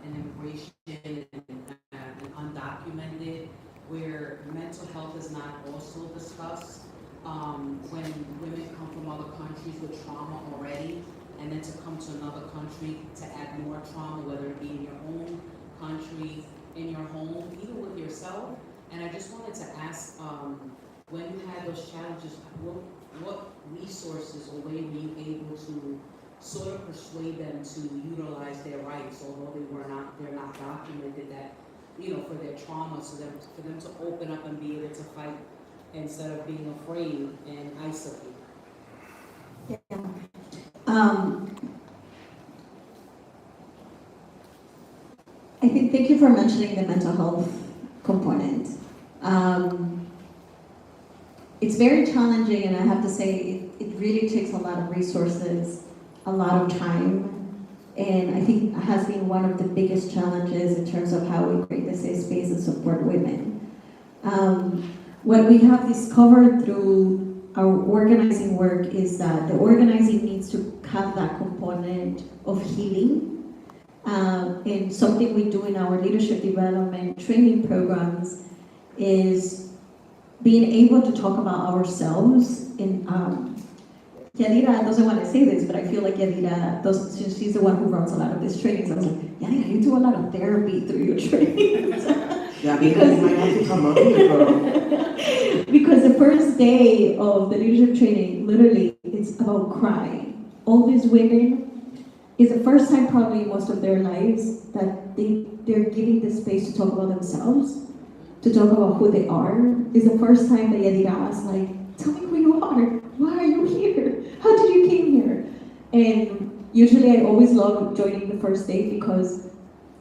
in immigration and undocumented. health is not also discussed. When women come from other countries with trauma already, and then to come to another country to add more trauma, whether it be in your own country, in your home, even with yourself. And I just wanted to ask, when you had those challenges, what resources or way were you able to sort of persuade them to utilize their rights, although they're not documented, that, you know, for their trauma, so that for them to open up and be able to fight instead of being afraid and isolated? Yeah. I think, thank you for mentioning the mental health component. It's very challenging, and I have to say, it really takes a lot of resources, a lot of time, and I think it has been one of the biggest challenges in terms of how we create the safe space and support women. What we have discovered through our organizing work is that the organizing needs to have that component of healing. And something we do in our leadership development training programs is being able to talk about ourselves. And Yadira doesn't want to say this, but I feel like Yadira does, since she's the one who runs a lot of these trainings. I was like, Yadira, you do a lot of therapy through your trainings. Yeah, because you might have to come up here, girl. Because the first day of the leadership training, literally, it's about crying. All these women, it's the first time probably in most of their lives that they're giving the space to talk about themselves, to talk about who they are. It's the first time that Yadira asked, like, tell me who you are. Why are you here? How did you came here? And usually I always love joining the first day because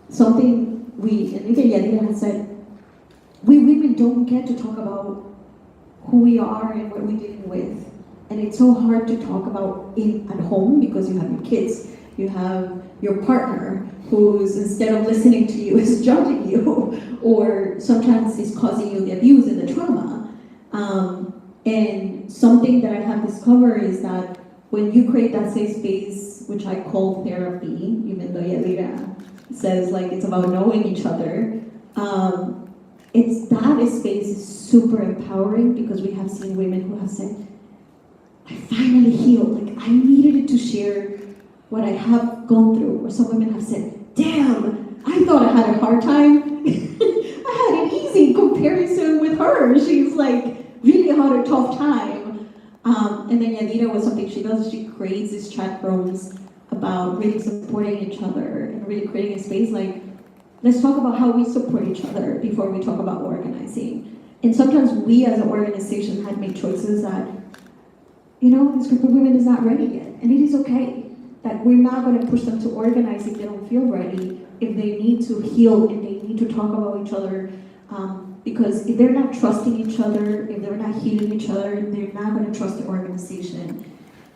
something and even Yadira has said, we women don't get to talk about who we are and what we're dealing with. And it's so hard to talk about at home because you have your kids, you have your partner who's, instead of listening to you, is judging you, or sometimes is causing you the abuse and the trauma. And something that I have discovered is that when you create that safe space, which I call therapy, even though Yadira says like it's about knowing each other, that space is super empowering because we have seen women who have said, I finally healed, like I needed to share what I have gone through. Or some women have said, damn, I thought I had a hard time. I had an easy comparison with her. She's like really had a tough time. And then Yadira, was something she does, she creates these chat rooms about really supporting each other and really creating a space like, let's talk about how we support each other before we talk about organizing. And sometimes we as an organization had made choices that, you know, this group of women is not ready yet. And it is okay that we're not going to push them to organize if they don't feel ready, if they need to heal and they need to talk about each other. Because if they're not trusting each other, if they're not healing each other, they're not going to trust the organization.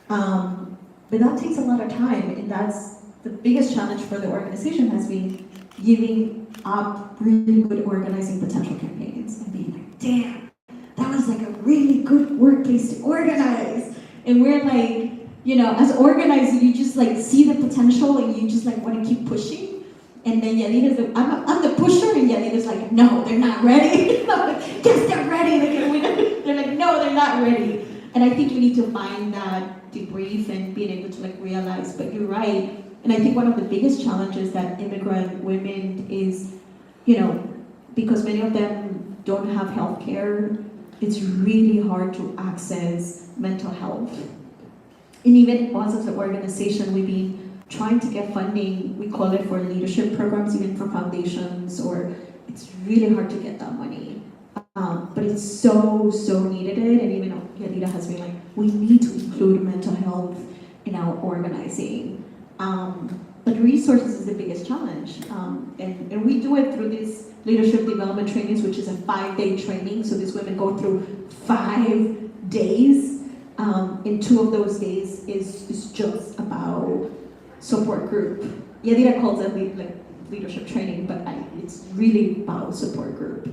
But that takes a lot of time, and that's the biggest challenge for the organization has been giving up really good organizing potential campaigns and being like, damn, that was like a really good workplace to organize. And we're like, you know, as organizers, you just like see the potential and you just like want to keep pushing. And then Yadira's like, I'm the pusher, and Yadira's like, no, they're not ready. Like, yes, they're ready. They're like, no, they're not ready. And I think you need to find that debrief and being able to like realize, but you're right. And I think one of the biggest challenges that immigrant women is, you know, because many of them don't have health care, it's really hard to access mental health. And even us as an organization, we've been trying to get funding, we call it for leadership programs, even for foundations, or it's really hard to get that money. But it's so needed, and even Yadira has been like, we need to include mental health in our organizing. But resources is the biggest challenge. And we do it through these leadership development trainings, which is a 5-day training. So these women go through 5 days. And 2 of those days is just about support group. Yadira calls it like leadership training, but it's really about support group.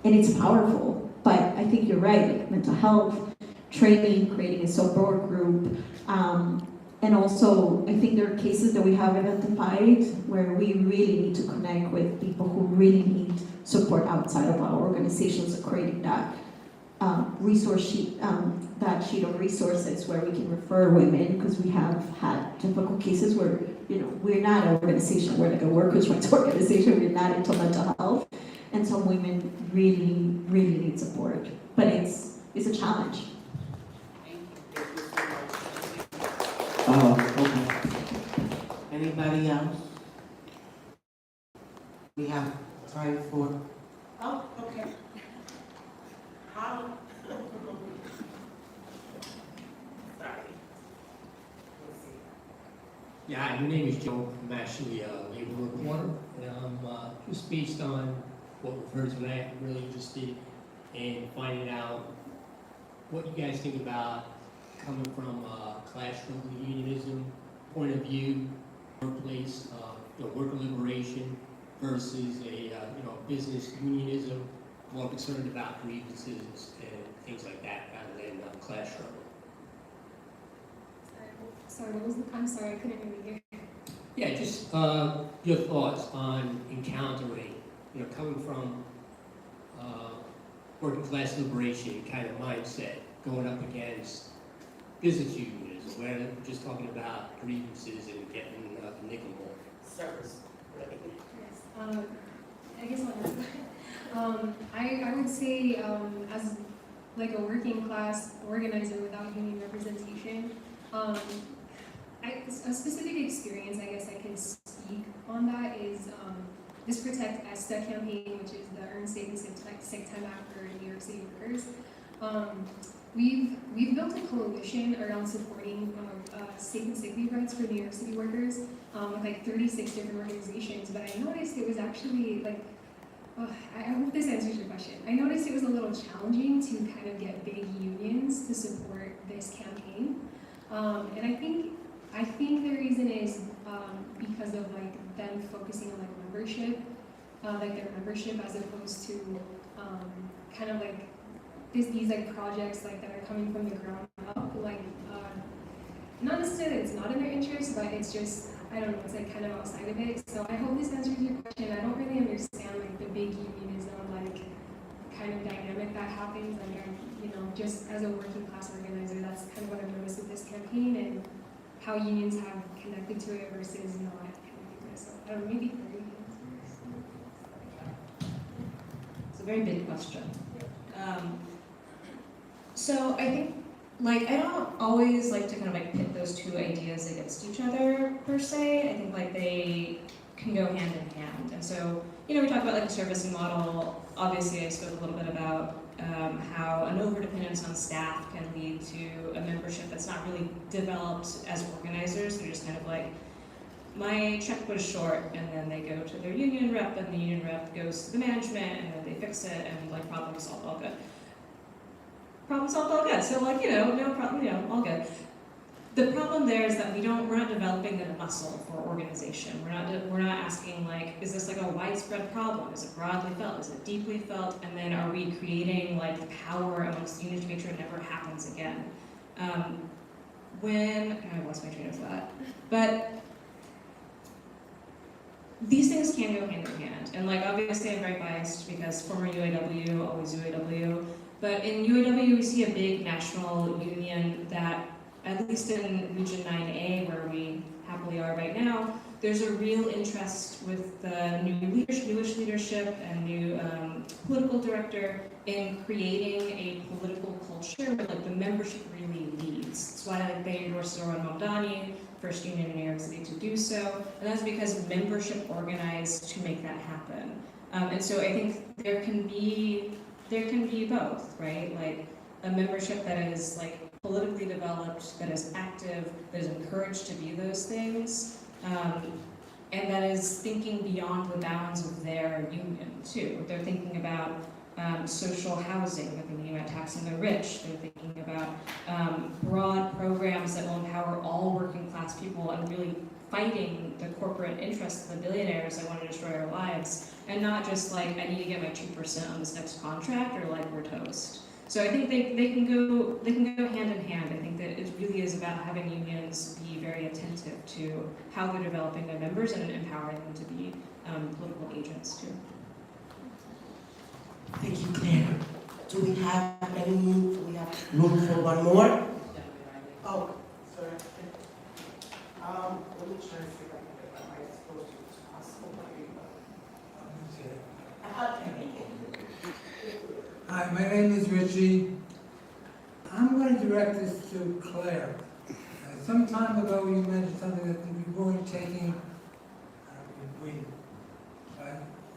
And it's powerful, but I think you're right, like mental health, training, creating a support group, and also I think there are cases that we have identified where we really need to connect with people who really need support outside of our organizations, and creating that resource sheet, that sheet of resources where we can refer women, because we have had difficult cases where, you know, we're not an organization, we're like a workers' rights organization, we're not into mental health, and some women really, really need support, but it's a challenge. Okay. Anybody else? We have time for, oh, okay. How? Sorry. Yeah, hi, my name is Joe. I'm actually a labor reporter, and I'm just based on what we've heard tonight, I'm really interested in finding out what you guys think about coming from a classroom unionism point of view, workplace, worker liberation versus a business unionism, more concerned about grievances and things like that rather than classroom. Sorry, what was the? I'm sorry, I couldn't really hear. Yeah, just your thoughts on encountering, coming from working class liberation kind of mindset, going up against business unions, where we're just talking about grievances and getting nickel more. Service. Yes. I guess I would say as like a working class organizer without union representation, a specific experience I guess I can speak on that is this Protect ESTA campaign, which is the Earn, Save, and Sick Time Act for New York City workers. We've built a coalition around supporting safe and sick leave rights for New York City workers with like 36 different organizations. But I noticed it was actually like, I hope this answers your question. I noticed it was a little challenging to kind of get big unions to support this campaign, and I think the reason is because of like them focusing on like membership, like their membership, as opposed to kind of like these like projects like that are coming from the ground up, like not necessarily it's not in their interest, but it's just, I don't know, it's like kind of outside of it. So I hope this answers your question. I don't really understand like the big unionism like kind of dynamic that happens. Like just as a working class organizer, that's kind of what I've noticed with this campaign and how unions have connected to it versus not connected to it. So I don't know, maybe 30. It's a very big question. So I think, like, I don't always like to kind of like pit those two ideas against each other per se. I think like they can go hand in hand. And so, we talk about like the servicing model. Obviously, I spoke a little bit about how an overdependence on staff can lead to a membership that's not really developed as organizers. They're just kind of like, my check was short, and then they go to their union rep, and the union rep goes to the management, and then they fix it, and like problem solved, all good. Problem solved, all good. So like, no problem, all good. The problem there is that we're not developing the muscle for organization. We're not asking like, is this like a widespread problem? Is it broadly felt? Is it deeply felt? And then are we creating like power amongst the unions to make sure it never happens again? I lost my train of thought. But these things can go hand in hand. And like, obviously I'm very biased because former UAW, always UAW. But in UAW, we see a big national union that, at least in Region 9A, where we happily are right now, there's a real interest with the newish leadership and new political director in creating a political culture where like the membership really leads. That's why like they endorsed Zoran Mamdani, first union in New York City to do so, and that's because membership organized to make that happen. And so I think there can be both, right? Like a membership that is like politically developed, that is active, that is encouraged to be those things, and that is thinking beyond the bounds of their union too. They're thinking about social housing, they're thinking about taxing the rich, they're thinking about broad programs that will empower all working class people and really fighting the corporate interests of the billionaires that want to destroy our lives, and not just like, I need to get my 2% on this next contract, or like, we're toast. So I think they can go hand in hand. I think that it really is about having unions be very attentive to how they're developing their members and empowering them to be political agents too. Thank you, Claire. Do we have room for one more? Oh, sorry. Let me try to see if I can get my eyes close as possible. Hi, my name is Richie. I'm going to direct this to Claire. Some time ago, you mentioned something that we weren't taking,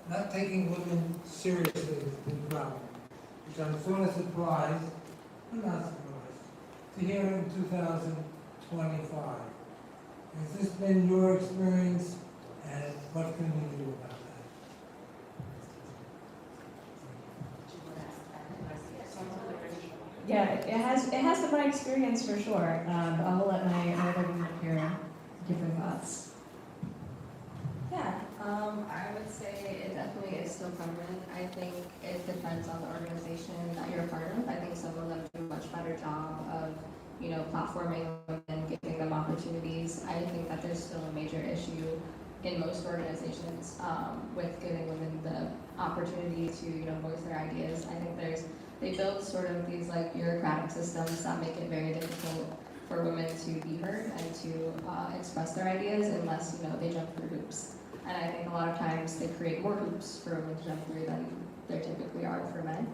not taking women seriously is the problem, which I'm sort of surprised, I'm not surprised, to hear in 2025. Has this been your experience, and what can we do about that? Yeah, it has been my experience for sure. I'll let my women here give their thoughts. Yeah, I would say it definitely is still prominent. I think it depends on the organization that you're a part of. I think some of them do a much better job of, platforming women, giving them opportunities. I think that there's still a major issue in most organizations with giving women the opportunity to, voice their ideas. I think they build sort of these like bureaucratic systems that make it very difficult for women to be heard and to express their ideas unless, they jump through hoops. And I think a lot of times they create more hoops for women to jump through than there typically are for men.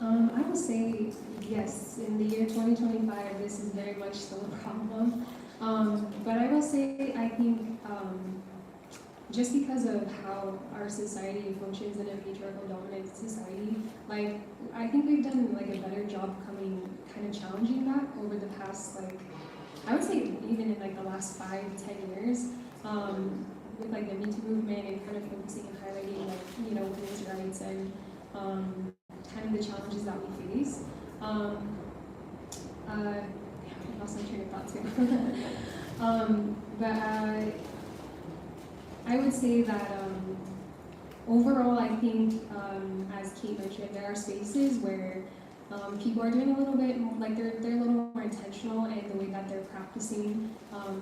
I will say, yes, in the year 2025, this is very much still a problem. But I will say, I think, just because of how our society functions in a patriarchal dominant society, I think we've done a better job kind of challenging that over the past I would say even in the last 5 to 10 years, with the Me Too movement and kind of focusing and highlighting women's rights and kind of the challenges that we face. I lost my train of thought too. But I would say that overall, I think, as Cait mentioned, there are spaces where people are doing a little bit more, they're a little more intentional in the way that they're practicing,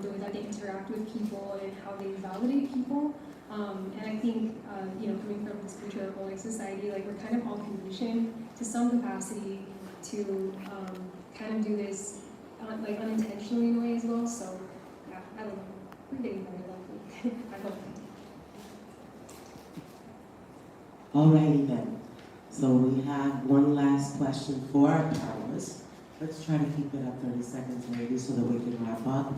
the way that they interact with people and how they validate people. And I think, coming from this patriarchal society, we're kind of all conditioned to some capacity to kind of do this unintentionally in a way as well. So yeah, I don't know. We're getting better, luckily. I hope. Alrighty then. So we have one last question for our panelists. Let's try to keep it at 30 seconds maybe so that we can wrap up.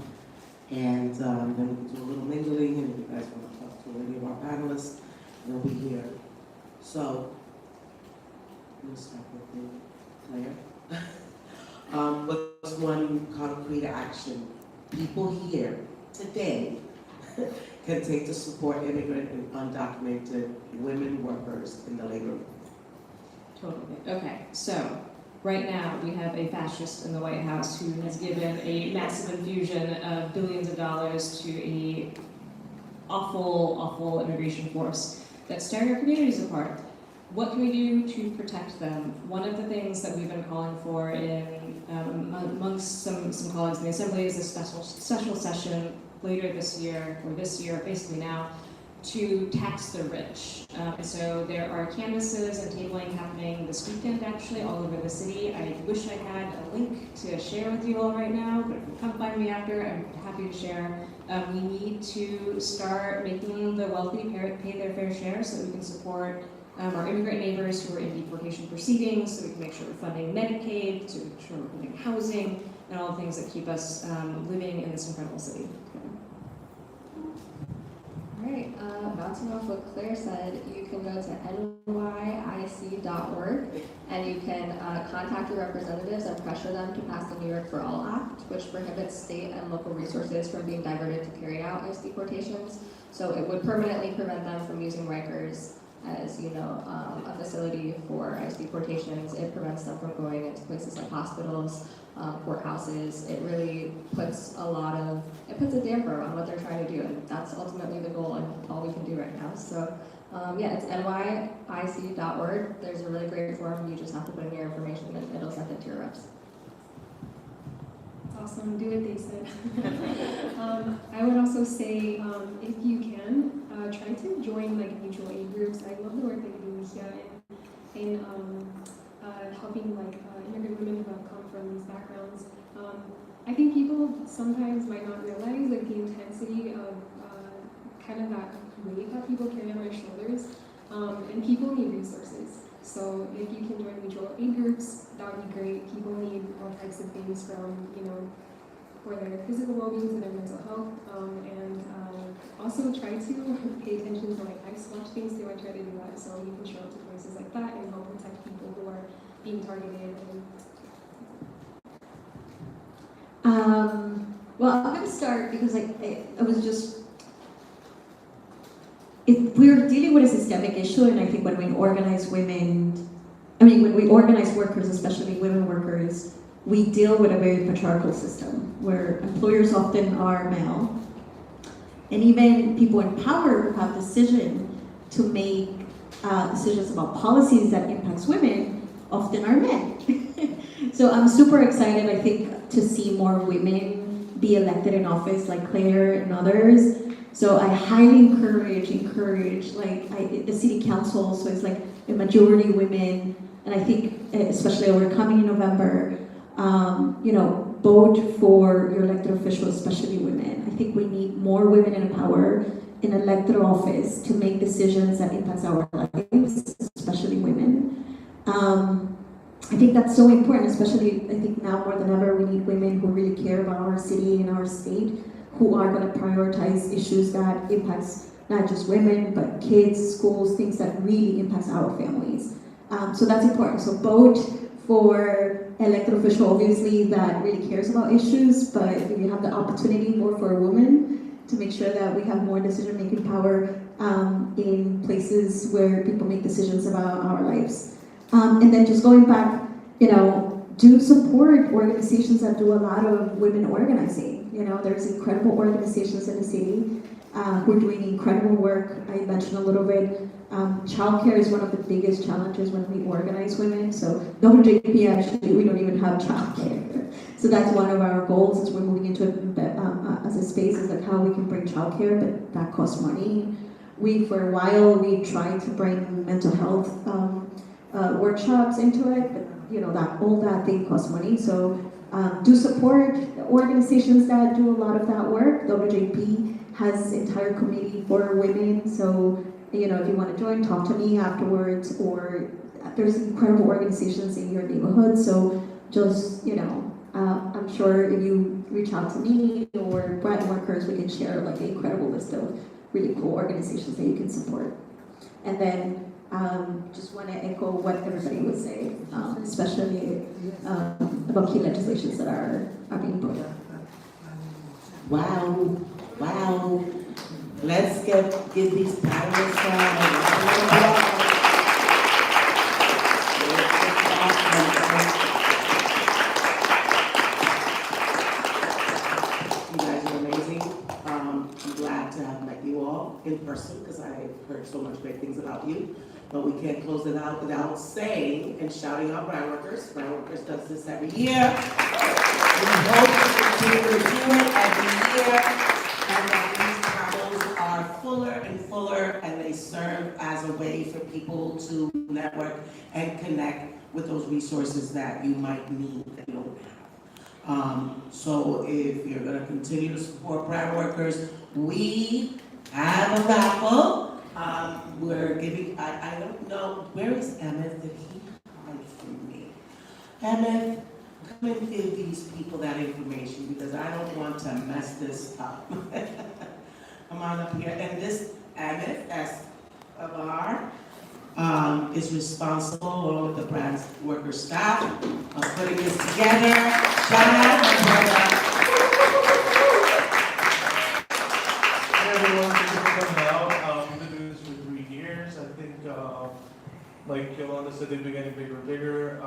And then we can do a little mingling, and if you guys want to talk to any of our panelists, they'll be here. So, we'll start with you, Claire. What's one concrete action people here today can take to support immigrant and undocumented women workers in the labor movement? Totally. Okay, so right now we have a fascist in the White House who has given a massive infusion of billions of dollars to a awful immigration force that's tearing our communities apart. What can we do to protect them? One of the things that we've been calling for in amongst some colleagues in the Assembly is a special session later this year, or this year, basically now, to tax the rich. So there are canvases and tabling happening this weekend, actually, all over the city. I wish I had a link to share with you all right now, but if you come find me after, I'm happy to share. We need to start making the wealthy pay their fair share so that we can support our immigrant neighbors who are in deportation proceedings, so we can make sure we're funding Medicaid, so we can make sure we're funding housing, and all the things that keep us living in this incredible city. All right, bouncing off what Claire said, you can go to nyic.org and you can contact your representatives and pressure them to pass the New York for All Act, which prohibits state and local resources from being diverted to carry out ICE deportations. So it would permanently prevent them from using Rikers as, a facility for ICE deportations. It prevents them from going into places like hospitals, courthouses. It really puts a damper on what they're trying to do, and that's ultimately the goal and all we can do right now. So it's nyic.org. There's a really great form. You just have to put in your information and it'll send it to your reps. Awesome, do what they said. I would also say, if you can, try to join like mutual aid groups. I love the work that you do, Ligia, in helping like immigrant women who have come from these backgrounds. I think people sometimes might not realize like the intensity of kind of that weight that people carry on their shoulders, and people need resources. So if you can join mutual aid groups, that would be great. People need all types of things from, you know, for their physical well-being to their mental health, and also try to pay attention to like watch things too. I try to do that, so you can show up to places like that and help protect people who are being targeted. Well, I'm going to start because I was just. We're dealing with a systemic issue, and I think when we organize women, when we organize workers, especially women workers, we deal with a very patriarchal system where employers often are male, and even people in power who have decision to make decisions about policies that impacts women often are men. So I'm super excited, I think, to see more women be elected in office like Claire and others. So I highly encourage like the city council, so it's like a majority women, and I think especially we're coming in November, vote for your elected officials, especially women. I think we need more women in power in elected office to make decisions that impact our lives, especially women. I think that's so important, especially I think now more than ever, we need women who really care about our city and our state, who are going to prioritize issues that impacts not just women, but kids, schools, things that really impacts our families. So that's important. So vote for elected official, obviously, that really cares about issues, but if you have the opportunity, vote for a woman to make sure that we have more decision-making power in places where people make decisions about our lives. And then just going back, do support organizations that do a lot of women organizing. There's incredible organizations in the city who are doing incredible work. I mentioned a little bit, childcare is one of the biggest challenges when we organize women. So WJP, actually, we don't even have childcare. So that's one of our goals as we're moving into it as a space, is like how we can bring childcare, but that costs money. For a while, we tried to bring mental health workshops into it, but all that thing costs money. So do support organizations that do a lot of that work. WJP has an entire committee for women. So if you want to join, talk to me afterwards. Or there's incredible organizations in your neighborhood. So just I'm sure if you reach out to me or Brand Workers, we can share like an incredible list of really cool organizations that you can support. And then just want to echo what everybody would say, especially about key legislations that are being put. Wow. Let's give these panelists You guys are amazing. I'm glad to have met you all in person because I've heard so much great things about you. But we can't close it out without saying and shouting out Brand Workers. Brand Workers does this every year. We hope to continue to do it every year, and that these panels are fuller and fuller, and they serve as a way for people to network and connect with those resources that you might need that you don't have. So if you're going to continue to support Brand Workers, we have a raffle. We're giving, I don't know, where is Emmett? Did he hide from me? Emmett, come and give these people that information because I don't want to mess this up. Come on up here. And this Emmett, as of our, is responsible, along with the Brand Worker staff, of putting this together. Shout out to brother. Hey everyone, thank you for coming out. We've been doing this for 3 years. I think, like Yolanda said, they've been getting bigger and bigger.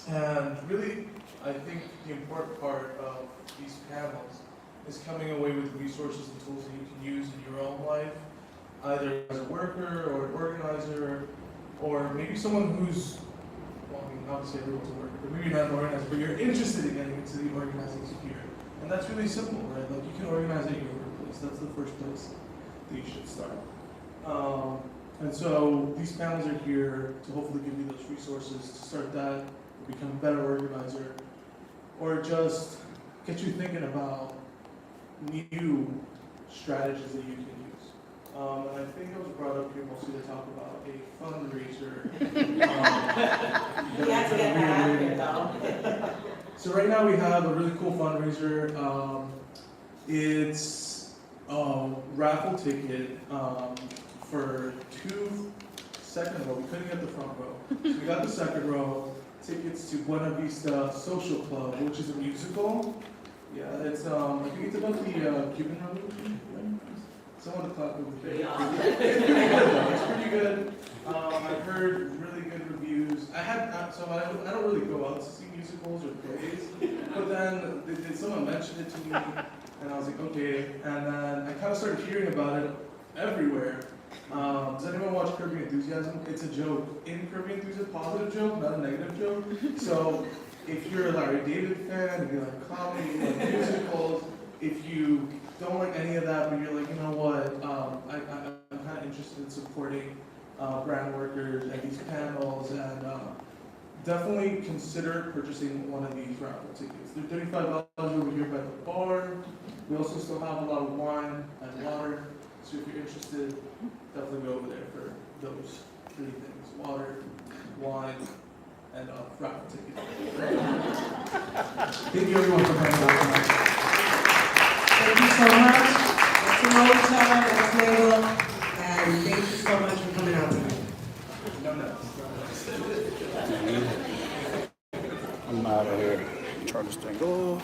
And really, I think the important part of these panels is coming away with resources and tools that you can use in your own life, either as a worker or an organizer, or maybe someone who's, well, I mean, obviously everyone's a worker, but maybe not an organizer, but you're interested in getting into the organizing sphere. And that's really simple, right? Like, you can organize at your workplace. That's the first place they should start. And so these panels are here to hopefully give you those resources to start that, or become a better organizer, or just get you thinking about new strategies that you can use. And I think I was brought up here mostly to talk about a fundraiser. You have to get that out here, though. So right now we have a really cool fundraiser. It's a raffle ticket for 2 second row. We couldn't get the front row. So we got the second row. Tickets to Buena Vista Social Club, which is a musical. Yeah, it's I think it's about the Cuban Revolution. Right? Someone clap with the It's pretty good though. It's pretty good. I've heard really good reviews. I don't really go out to see musicals or plays, but then someone mentioned it to me, and I was like, okay. And then I kind of started hearing about it everywhere. Does anyone watch Curb Your Enthusiasm? It's a joke. In Curb Your Enthusiasm, positive joke, not a negative joke. So if you're a Larry David fan, if you like comedy, you like musicals, if you don't like any of that, but you're like, you know what, I'm kind of interested in supporting brand workers and these panels, and definitely consider purchasing one of these raffle tickets. They're $35 over here by the bar. We also still have a lot of wine and water. So if you're interested, definitely go over there for those 3 things: water, wine, and raffle ticket. Thank you everyone for coming out tonight. Thank you so much. That's Lucha, that's Mabel, and thank you so much for coming out tonight. I'm out of here. Turn this thing off.